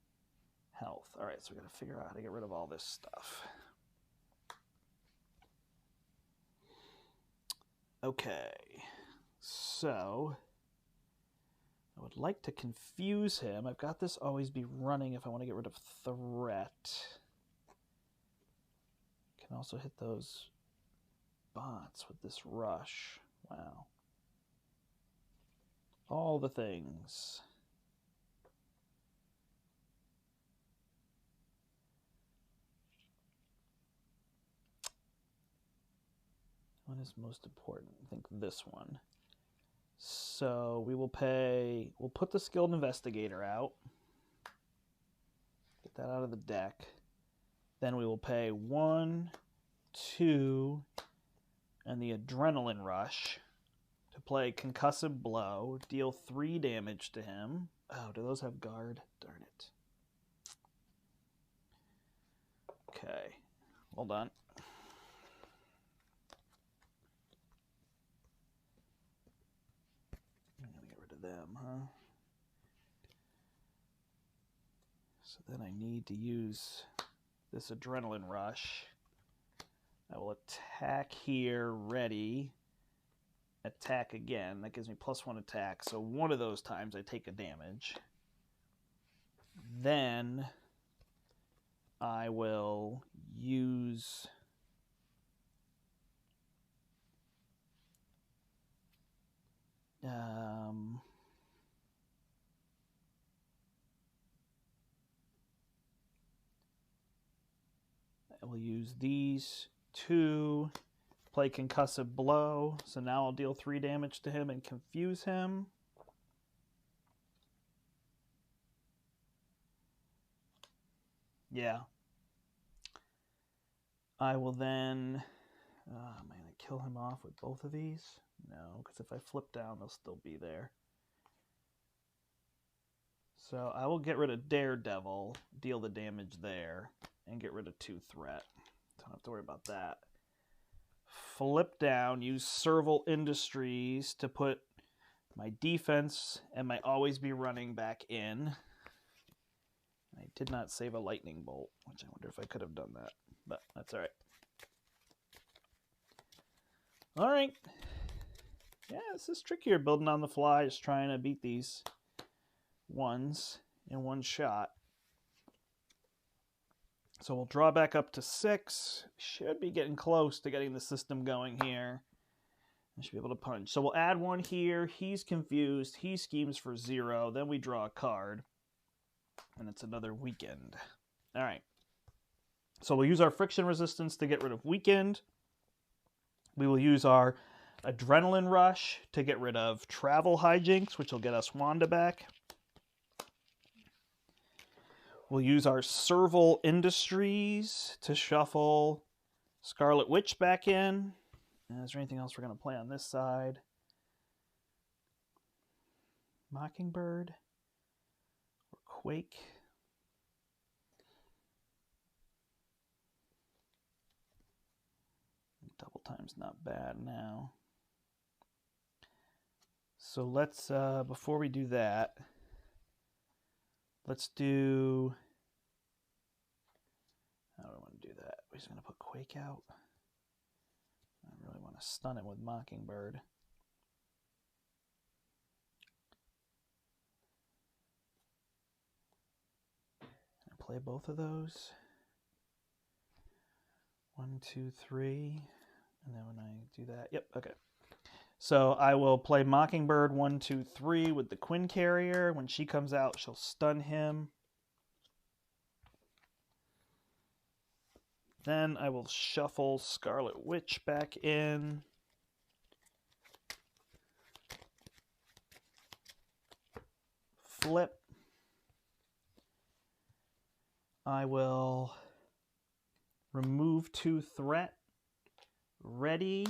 health. All right, so we got to figure out how to get rid of all this stuff. Okay, so I would like to confuse him. I've got this always be running if I want to get rid of threat. Can also hit those bots with this rush. Wow. All the things. What is most important? I think this one. So we will pay, we'll put the Skilled Investigator out. Get that out of the deck. Then we will pay 1, 2, and the Adrenaline Rush to play Concussive Blow. Deal 3 damage to him. Oh, do those have guard? Darn it. Okay, hold on. I'm gonna get rid of them, huh? So then I need to use this Adrenaline Rush. I will attack here, ready. Attack again. That gives me +1 attack. So one of those times I take a damage. Then I will use... I will use these 2, play Concussive Blow. So now I'll deal 3 damage to him and confuse him. Yeah. I will then... am I going to kill him off with both of these? No, because if I flip down, they'll still be there. So I will get rid of Daredevil, deal the damage there, and get rid of 2 threat. Don't have to worry about that. Flip down, use Serval Industries to put my defense and my always be running back in. I did not save a lightning bolt, which I wonder if I could have done that, but that's all right. All right. Yeah, this is trickier building on the fly, just trying to beat these ones in one shot. So we'll draw back up to 6. Should be getting close to getting the system going here. I should be able to punch. So we'll add 1 here. He's confused. He schemes for 0. Then we draw a card. And it's another weakened. All right. So we'll use our friction resistance to get rid of weakened. We will use our Adrenaline Rush to get rid of Travel Hijinks, which will get us Wanda back. We'll use our Serval Industries to shuffle Scarlet Witch back in. And is there anything else we're going to play on this side? Mockingbird or Quake? Double time's not bad now. So let's, before we do that, let's do, how do I want to do that? We're just going to put Quake out. I really want to stun it with Mockingbird. I play both of those. 1, 2, 3. And then when I do that, yep, okay. So I will play Mockingbird 1, 2, 3 with the Quinn Carrier. When she comes out, she'll stun him. Then I will shuffle Scarlet Witch back in. Flip. I will remove 2 threat. Ready.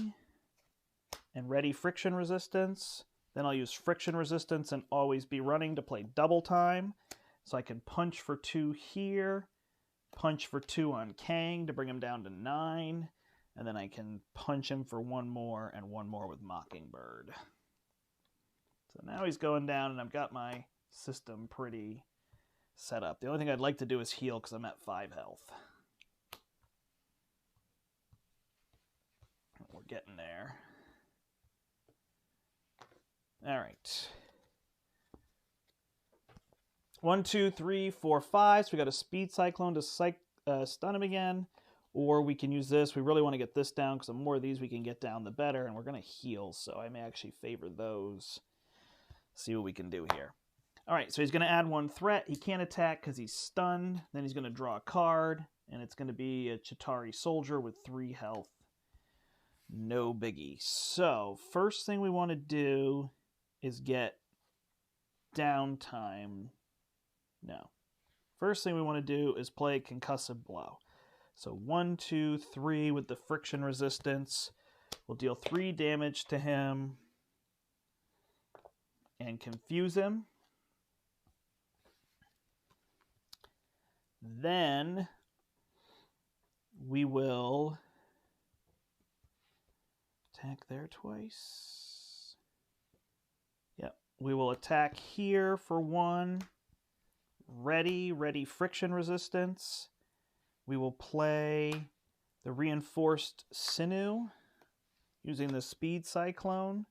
and ready friction resistance. Then I'll use friction resistance and always be running to play double time. So I can punch for 2 here, punch for 2 on Kang to bring him down to 9, and then I can punch him for 1 more and 1 more with Mockingbird. So now he's going down, and I've got my system pretty set up. The only thing I'd like to do is heal because I'm at 5 health. We're getting there. All right. 1, 2, 3, 4, 5. So we got a Speed Cyclone to stun him again. Or we can use this. We really want to get this down because the more of these we can get down, the better. And we're going to heal, so I may actually favor those. See what we can do here. All right, so he's going to add 1 threat. He can't attack because he's stunned. Then he's going to draw a card, and it's going to be a Chitauri Soldier with 3 health. No biggie. So first thing we want to do is get downtime. No. First thing we want to do is play Concussive Blow. So 1, 2, 3 with the friction resistance. We'll deal 3 damage to him and confuse him. Then we will attack there twice. Yep. We will attack here for 1. Ready friction resistance. We will play the reinforced sinew using the Speed Cyclone.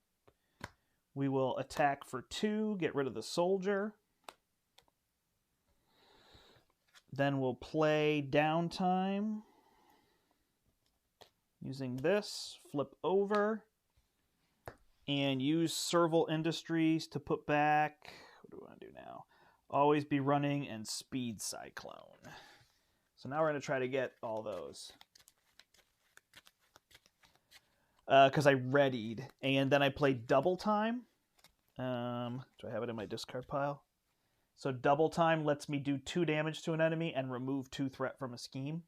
We will attack for 2, get rid of the soldier. Then we'll play downtime using this, flip over, and use Serval Industries to put back, what do we want to do now? Always be running and Speed Cyclone. So now we're going to try to get all those. Because I readied, and then I played double time. Do I have it in my discard pile? So double time lets me do 2 damage to an enemy and remove 2 threat from a scheme.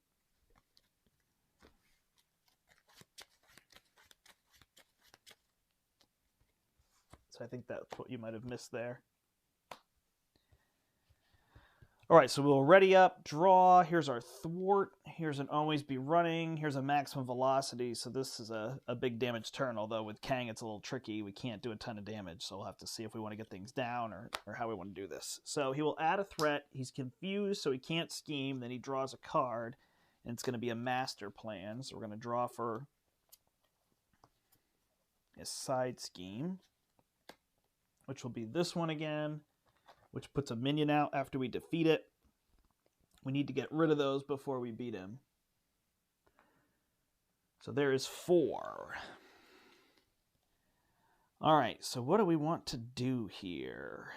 So I think that's what you might have missed there. All right, so we'll ready up, draw. Here's our thwart. Here's an always be running. Here's a maximum velocity. So this is a big damage turn, although with Kang it's a little tricky. We can't do a ton of damage, so we'll have to see if we want to get things down or how we want to do this. So he will add a threat. He's confused, so he can't scheme. Then he draws a card, and it's going to be a master plan. So we're going to draw for a side scheme, which will be this one again, which puts a minion out after we defeat it. We need to get rid of those before we beat him. So there is 4. All right, so what do we want to do here?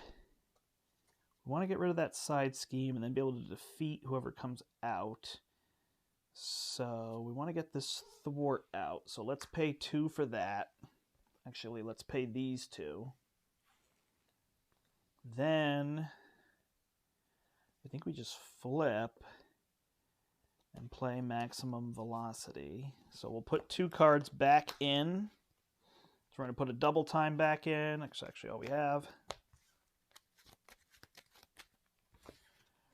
We want to get rid of that side scheme and then be able to defeat whoever comes out. So we want to get this thwart out. So let's pay 2 for that. Actually, let's pay these 2. Then I think we just flip and play maximum velocity. So we'll put 2 cards back in. So we're going to put a double time back in. That's actually all we have.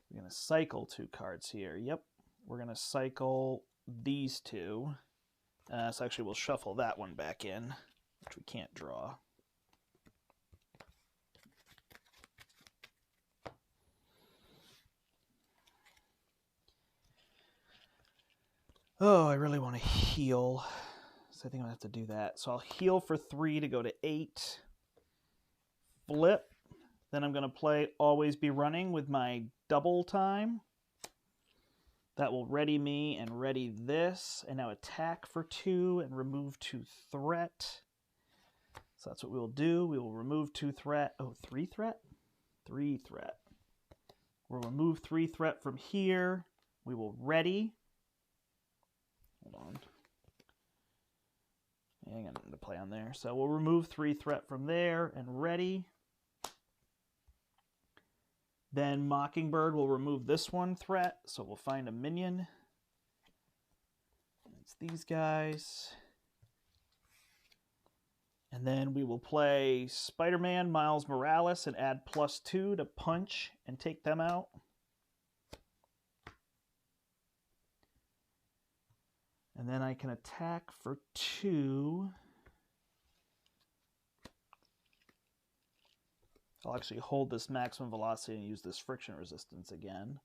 We're going to cycle 2 cards here. Yep. We're going to cycle these 2. So actually we'll shuffle that one back in, which we can't draw. Oh, I really want to heal. So I think I'm going to have to do that. So I'll heal for 3 to go to 8. Flip. Then I'm going to play Always Be Running with my double time. That will ready me and ready this. And now attack for 2 and remove 2 threat. So that's what we will do. We will remove 2 threat. Oh, 3 threat? 3 threat. We'll remove 3 threat from here. We will ready. Hold on. Yeah, I got nothing to play on there. So we'll remove 3 threat from there and ready. Then Mockingbird will remove this 1 threat. So we'll find a minion. It's these guys. And then we will play Spider-Man, Miles Morales, and add +2 to punch and take them out. And then I can attack for 2. I'll actually hold this maximum velocity and use this friction resistance again.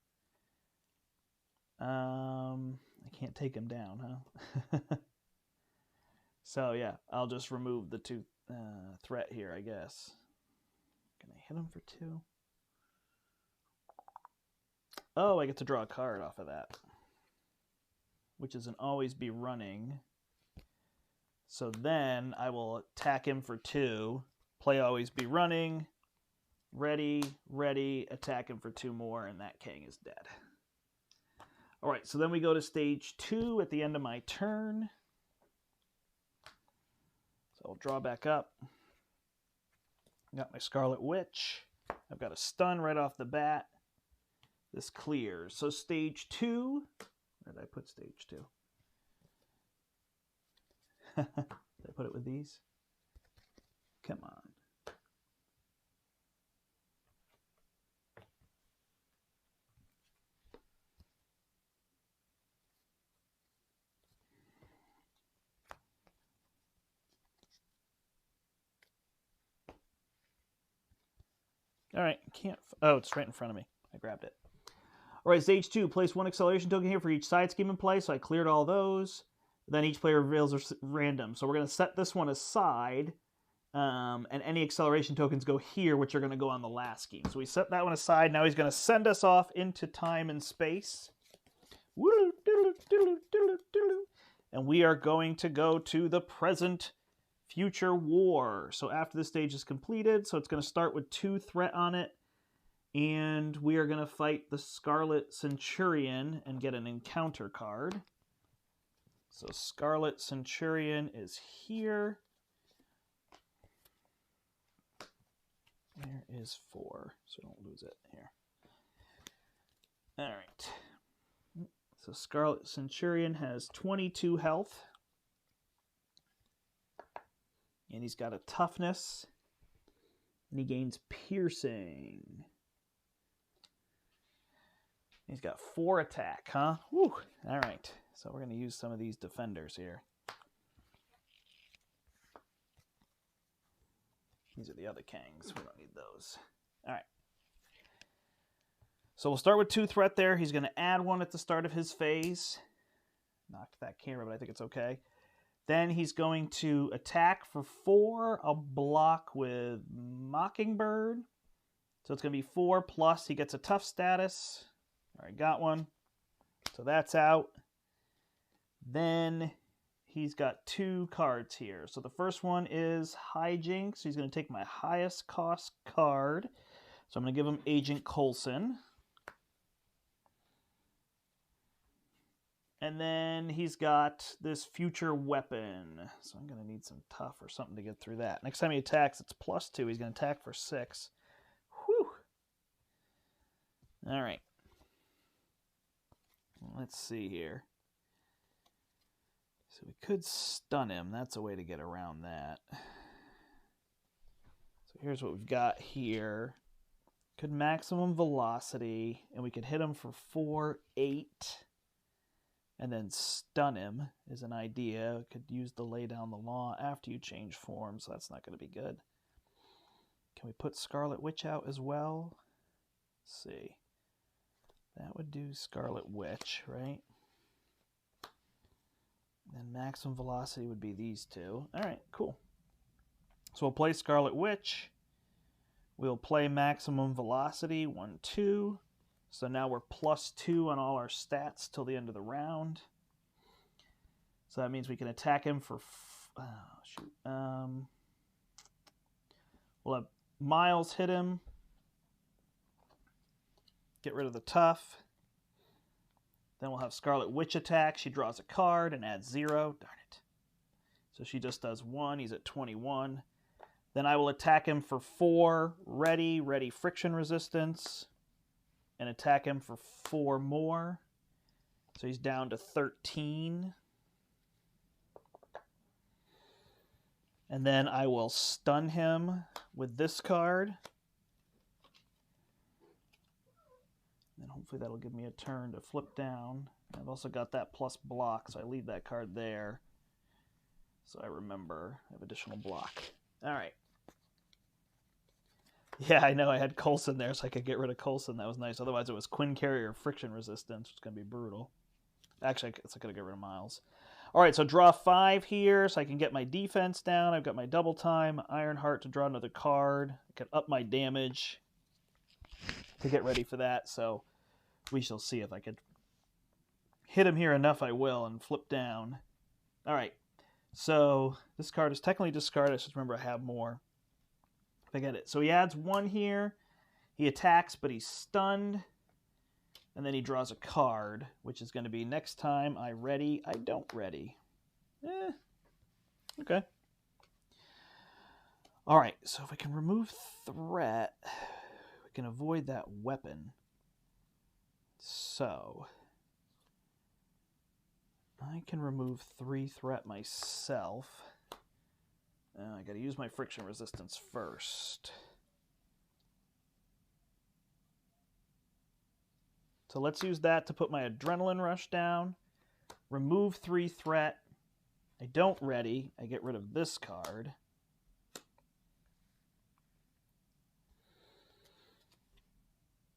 I can't take him down, huh? So yeah, I'll just remove the 2 threat here, I guess. Can I hit him for 2? Oh, I get to draw a card off of that, which is an always be running. So then I will attack him for 2, play always be running, ready, attack him for 2 more, and that king is dead. All right, so then we go to stage 2 at the end of my turn. So I'll draw back up. Got my Scarlet Witch. I've got a stun right off the bat. This clears. So stage 2. Where did I put stage 2? Did I put it with these? Come on. All right, can't. Oh, it's right in front of me. I grabbed it. All right, stage 2. Place 1 acceleration token here for each side scheme in play. So I cleared all those. Then each player reveals a random. So we're going to set this one aside, and any acceleration tokens go here, which are going to go on the last scheme. So we set that one aside. Now he's going to send us off into time and space. And we are going to go to the present future war. So after this stage is completed, so it's going to start with 2 threat on it, and we are going to fight the Scarlet Centurion and get an encounter card. So Scarlet Centurion is here. There is 4, so don't lose it here. All right. So Scarlet Centurion has 22 health. And he's got a toughness. And he gains piercing. He's got 4 attack, huh? Whew. All right. So we're going to use some of these defenders here. These are the other Kangs. We don't need those. All right. So we'll start with 2 threat there. He's going to add 1 at the start of his phase. Knocked that camera, but I think it's okay. Then he's going to attack for 4. I'll block with Mockingbird. So it's going to be 4 plus he gets a tough status. All right, got 1. So that's out. Then he's got 2 cards here. So the first one is Hijinks. He's going to take my highest cost card. So I'm going to give him Agent Coulson. And then he's got this future weapon. So I'm going to need some tough or something to get through that. Next time he attacks, it's +2. He's going to attack for 6. Whew. All right. Let's see here. So we could stun him. That's a way to get around that. So here's what we've got here. Could maximum velocity, and we could hit him for 4, 8. And then stun him is an idea. Could use the lay down the law after you change form, so that's not going to be good. Can we put Scarlet Witch out as well? Let's see. That would do Scarlet Witch, right? And maximum velocity would be these 2. All right, cool. So we'll play Scarlet Witch. We'll play maximum velocity, 1, 2. So now we're +2 on all our stats till the end of the round. So that means we can attack him for... we'll have Miles hit him. Get rid of the tough. Then we'll have Scarlet Witch attack. She draws a card and adds 0. Darn it. So she just does 1. He's at 21. Then I will attack him for 4. Ready friction resistance. And attack him for 4 more. So he's down to 13. And then I will stun him with this card. And hopefully that'll give me a turn to flip down. I've also got that plus block, so I leave that card there. So I remember I have additional block. All right. Yeah, I know I had Coulson there, so I could get rid of Coulson. That was nice. Otherwise, it was Quinn Carrier Friction Resistance, which is going to be brutal. Actually, I could get rid of Miles. All right, so draw 5 here, so I can get my defense down. I've got my double time, Ironheart to draw another card. I can up my damage to get ready for that, so we shall see if I could hit him here enough. I will, and flip down. All right, so this card is technically discarded. I just remember I have more. If I get it. So he adds 1 here. He attacks, but he's stunned. And then he draws a card, which is going to be next time I ready, I don't ready. Okay. All right, so if I can remove threat, we can avoid that weapon. So I can remove 3 threat myself. I got to use my friction resistance first. So let's use that to put my adrenaline rush down. Remove 3 threat. I don't ready. I get rid of this card.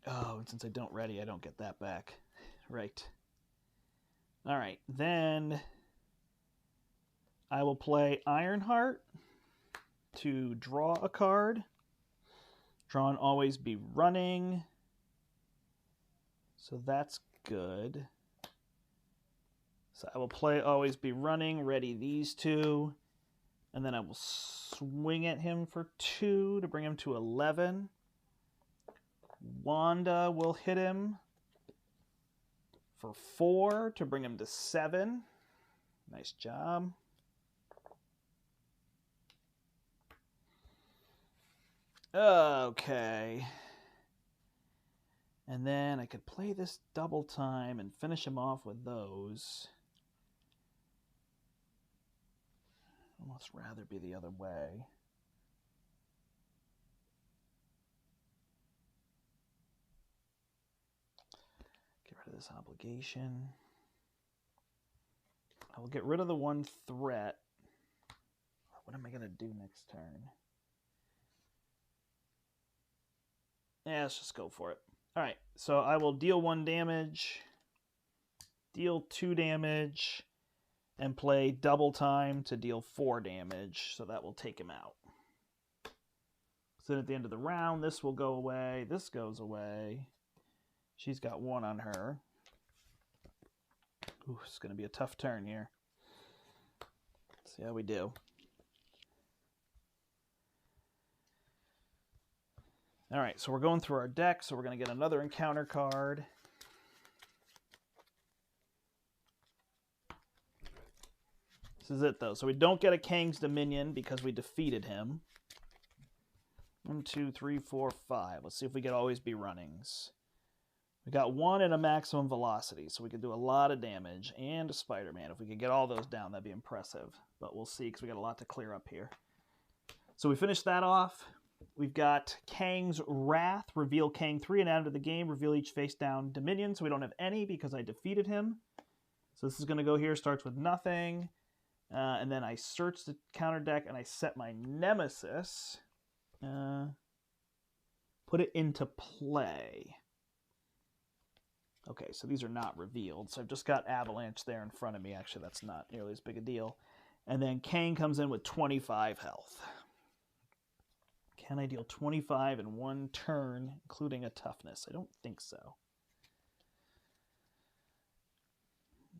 Oh, and since I don't ready, I don't get that back. Right. All right, then I will play Ironheart to draw a card. Draw and always be running. So that's good. So I will play always be running, ready these 2. And then I will swing at him for 2 to bring him to 11. Wanda will hit him for 4 to bring him to 7. Nice job. Okay. And then I could play this double time and finish him off with those. Almost rather be the other way. Get rid of this obligation. I will get rid of the 1 threat. What am I going to do next turn? Yeah, let's just go for it. All right, so I will deal 1 damage, deal 2 damage, and play double time to deal 4 damage, so that will take him out. So then at the end of the round, this will go away, this goes away. She's got 1 on her. Ooh, it's going to be a tough turn here. Let's see how we do. All right, so we're going through our deck, so we're going to get another encounter card. This is it, though. So we don't get a Kang's Dominion because we defeated him. 1, 2, 3, 4, 5. Let's see if we get always be runnings. We got 1 and a maximum velocity, so we could do a lot of damage. And a Spider-Man. If we could get all those down, that'd be impressive. But we'll see, because we got a lot to clear up here. So we finished that off. We've got Kang's Wrath. Reveal Kang 3 and add to the game. Reveal each face-down Dominion. So we don't have any because I defeated him. So this is going to go here. Starts with nothing. And then I search the counter deck and I set my Nemesis. Put it into play. Okay, so these are not revealed. So I've just got Avalanche there in front of me. Actually, that's not nearly as big a deal. And then Kang comes in with 25 health. Can I deal 25 in 1 turn, including a toughness? I don't think so.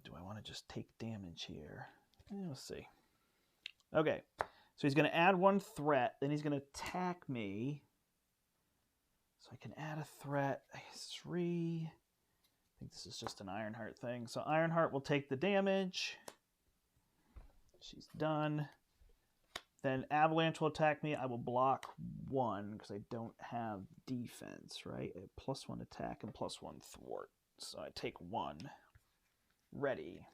Do I want to just take damage here? We'll see. Okay, so he's going to add 1 threat, then he's going to attack me. So I can add a threat. 3. I think this is just an Ironheart thing. So Ironheart will take the damage. She's done. Then Avalanche will attack me. I will block 1 because I don't have defense, right? I have +1 attack and +1 thwart. So I take 1. Ready.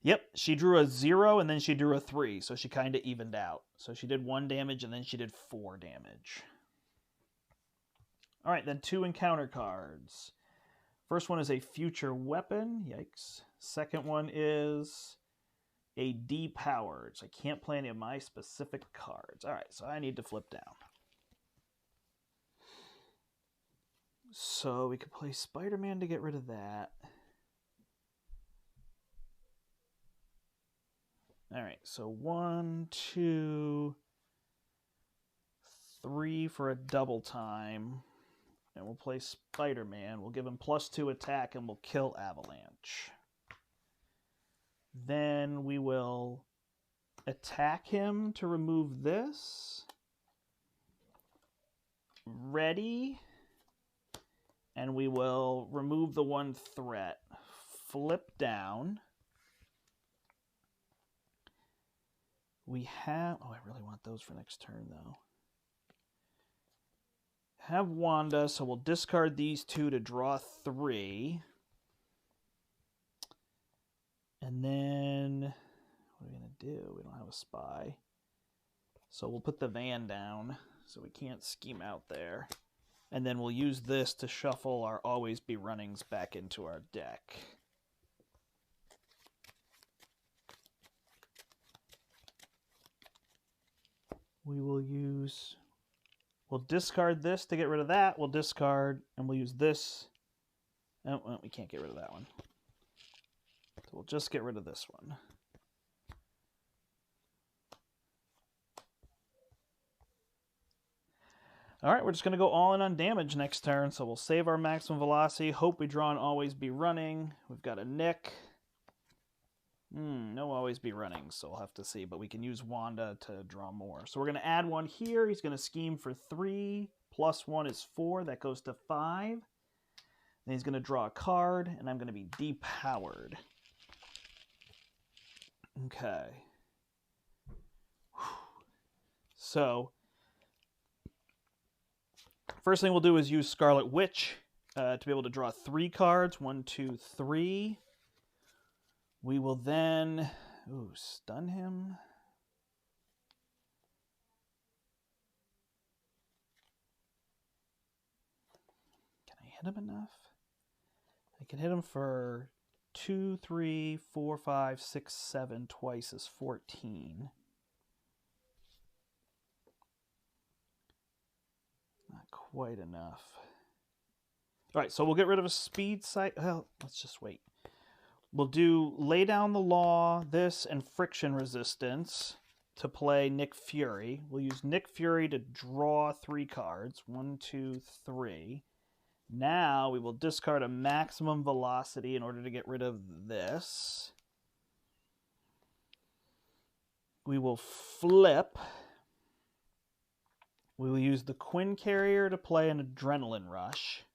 Yep, she drew a 0 and then she drew a 3, so she kind of evened out. So she did 1 damage and then she did 4 damage. All right, then 2 encounter cards. First one is a future weapon. Yikes. Second one is a depowered. So I can't play any of my specific cards. All right, so I need to flip down. So we could play Spider-Man to get rid of that. All right, so 1, 2, 3 for a double time. And we'll play Spider-Man. We'll give him +2 attack and we'll kill Avalanche. Then we will attack him to remove this. Ready. And we will remove the 1 threat. Flip down. We have... Oh, I really want those for next turn, though. Have Wanda, so we'll discard these 2 to draw 3. And then... What are we going to do? We don't have a spy. So we'll put the van down, so we can't scheme out there. And then we'll use this to shuffle our Always Be Runnings back into our deck. We will use... We'll discard this to get rid of that. We'll discard, and we'll use this. Oh, well, we can't get rid of that one. So we'll just get rid of this one. All right, we're just going to go all in on damage next turn. So we'll save our maximum velocity. Hope we draw and Always Be Running. We've got a Nick. No Always Be Running, so we'll have to see. But we can use Wanda to draw more. So we're going to add 1 here. He's going to scheme for 3. +1 is 4. That goes to 5. Then he's going to draw a card, and I'm going to be depowered. Okay. So... First thing we'll do is use Scarlet Witch to be able to draw 3 cards. 1, 2, 3. We will then stun him. Can I hit him enough? I can hit him for 2, 3, 4, 5, 6, 7 twice is 14. Not quite enough. All right, so we'll get rid of a speed site. Well, let's just wait. We'll do Lay Down the Law, this, and Friction Resistance to play Nick Fury. We'll use Nick Fury to draw 3 cards. 1, 2, 3. Now we will discard a maximum velocity in order to get rid of this. We will flip. We will use the Quinn Carrier to play an Adrenaline Rush.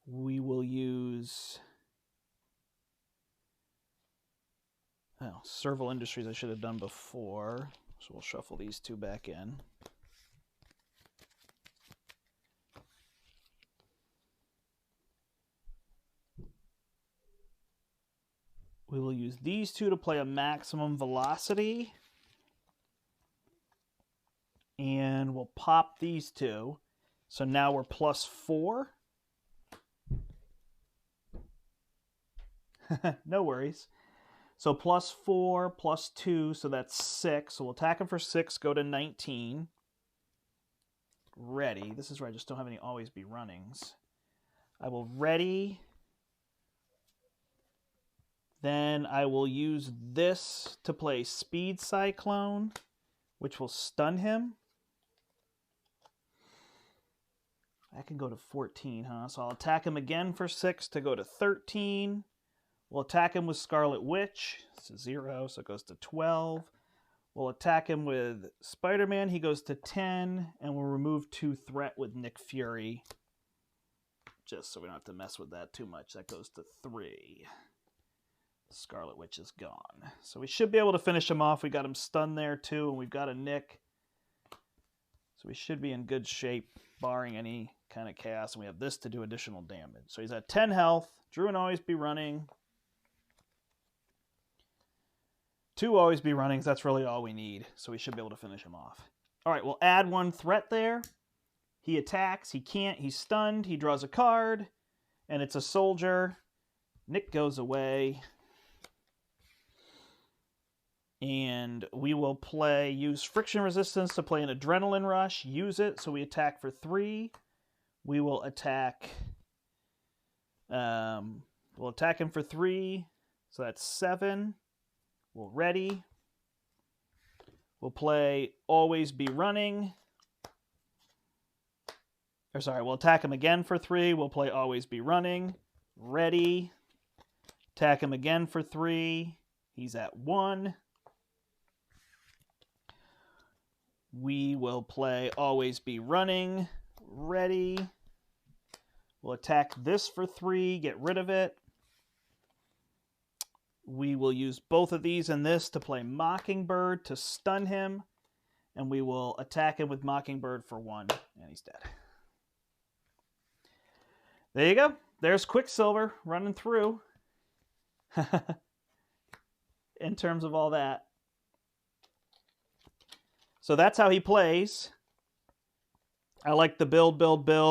We will use... Serval Industries I should have done before. So we'll shuffle these 2 back in. We will use these 2 to play a maximum velocity. And we'll pop these 2. So now we're +4. No worries. So +4, +2, so that's 6. So we'll attack him for 6, go to 19. Ready. This is where I just don't have any Always Be Runnings. I will ready. Then I will use this to play Speed Cyclone, which will stun him. I can go to 14, huh? So I'll attack him again for 6 to go to 13. We'll attack him with Scarlet Witch. It's a 0, so it goes to 12. We'll attack him with Spider-Man. He goes to 10. And we'll remove 2 threat with Nick Fury. Just so we don't have to mess with that too much. That goes to 3. Scarlet Witch is gone. So we should be able to finish him off. We got him stunned there too. And we've got a Nick. So we should be in good shape, barring any kind of chaos. And we have this to do additional damage. So he's at 10 health. Drew and Always Be Running. 2 always be runnings. That's really all we need. So we should be able to finish him off. All right, we'll add 1 threat there. He attacks. He can't. He's stunned. He draws a card. And it's a soldier. Nick goes away. And we will use friction resistance to play an adrenaline rush. Use it. So we attack for 3. We will attack. We'll attack him for 3. So that's 7. We'll ready. We'll play Always Be Running. Or sorry, we'll attack him again for 3. We'll play Always Be Running. Ready. Attack him again for 3. He's at 1. We will play Always Be Running. Ready. We'll attack this for 3. Get rid of it. We will use both of these and this to play Mockingbird to stun him. And we will attack him with Mockingbird for 1. And he's dead. There you go. There's Quicksilver running through. In terms of all that. So that's how he plays. I like the build.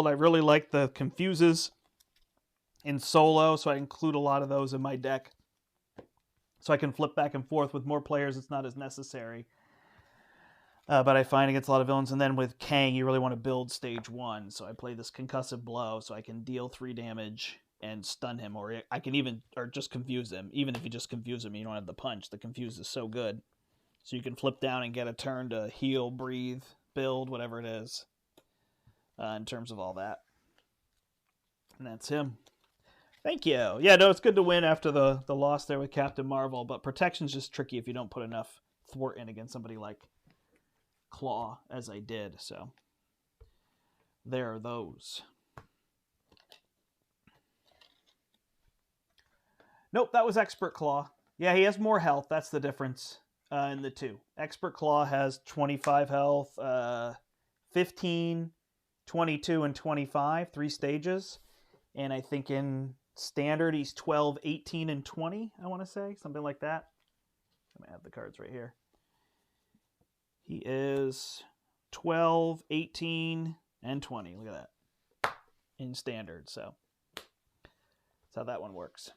I really like the confuses in solo, so I include a lot of those in my deck. So I can flip back and forth. With more players, it's not as necessary. But I find against a lot of villains. And then with Kang, you really want to build stage 1. So I play this concussive blow so I can deal 3 damage and stun him. Or I can just confuse him. Even if you just confuse him, you don't have the punch. The confuse is so good. So you can flip down and get a turn to heal, breathe, build, whatever it is. In terms of all that. And that's him. Thank you. Yeah, no, it's good to win after the loss there with Captain Marvel, but protection's just tricky if you don't put enough thwart in against somebody like Claw, as I did. So there are those. Nope, that was Expert Claw. Yeah, he has more health. That's the difference in the 2. Expert Claw has 25 health, 15, 22, and 25, 3 stages. And I think in Standard, he's 12, 18, and 20, I want to say. Something like that. I have the cards right here. He is 12, 18, and 20. Look at that. In Standard, so that's how that one works.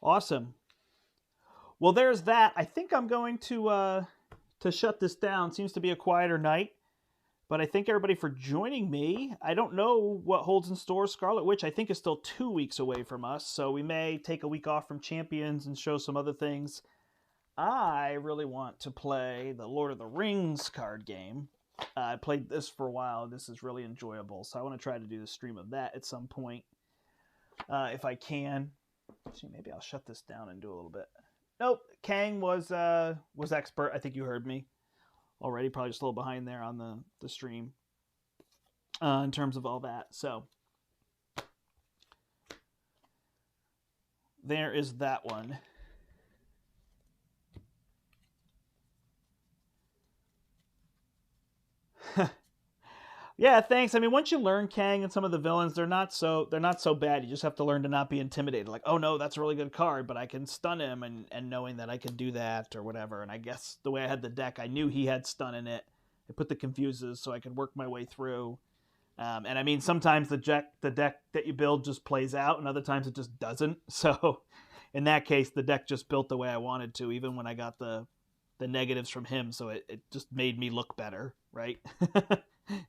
Awesome. Well, there's that. I think I'm going to shut this down. Seems to be a quieter night. But I thank everybody for joining me. I don't know what holds in store. Scarlet Witch, I think, is still 2 weeks away from us. So we may take a week off from Champions and show some other things. I really want to play the Lord of the Rings card game. I played this for a while. This is really enjoyable. So I want to try to do the stream of that at some point. If I can. See, maybe I'll shut this down and do a little bit. Nope, Kang was expert. I think you heard me already. Probably just a little behind there on the stream in terms of all that. So there is that one. Yeah, thanks. I mean, once you learn Kang and some of the villains, they're not so bad. You just have to learn to not be intimidated. Like, oh no, that's a really good card, but I can stun him, and knowing that I can do that or whatever. And I guess the way I had the deck, I knew he had stun in it. I put the confuses so I could work my way through. And I mean, sometimes the deck that you build just plays out, and other times it just doesn't. So in that case, the deck just built the way I wanted to, even when I got the negatives from him. So it just made me look better, right?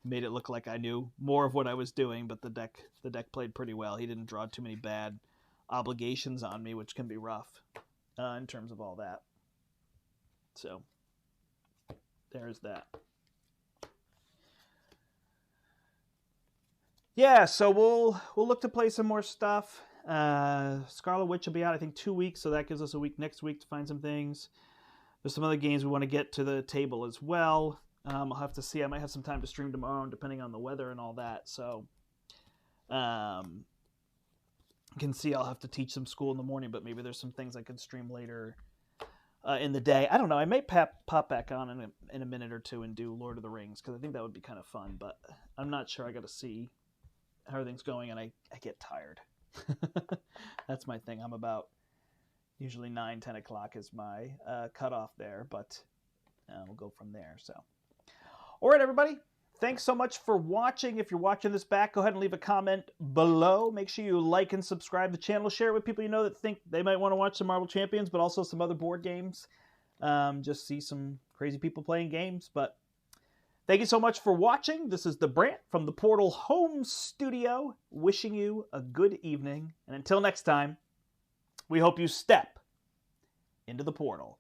Made it look like I knew more of what I was doing, but the deck played pretty well. He didn't draw too many bad obligations on me, which can be rough in terms of all that. So there's that. Yeah, so we'll look to play some more stuff. Scarlet Witch will be out, I think, 2 weeks, so that gives us a week next week to find some things. There's some other games we want to get to the table as well. I'll have to see. I might have some time to stream tomorrow, depending on the weather and all that. So, you can see I'll have to teach some school in the morning, but maybe there's some things I can stream later in the day. I don't know. I may pop back on in a minute or two and do Lord of the Rings, because I think that would be kind of fun, but I'm not sure. I got to see everything's going, and I get tired. That's my thing. I'm about usually 9, 10 o'clock is my cutoff there, but we'll go from there. So, all right, everybody. Thanks so much for watching. If you're watching this back, go ahead and leave a comment below. Make sure you like and subscribe to the channel. Share it with people you know that think they might want to watch some Marvel Champions, but also some other board games. Just see some crazy people playing games. But thank you so much for watching. This is the Brandt from the Portal Home Studio, wishing you a good evening. And until next time, we hope you step into the portal.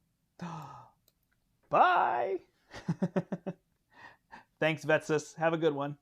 Bye! Thanks, Vetsus. Have a good one.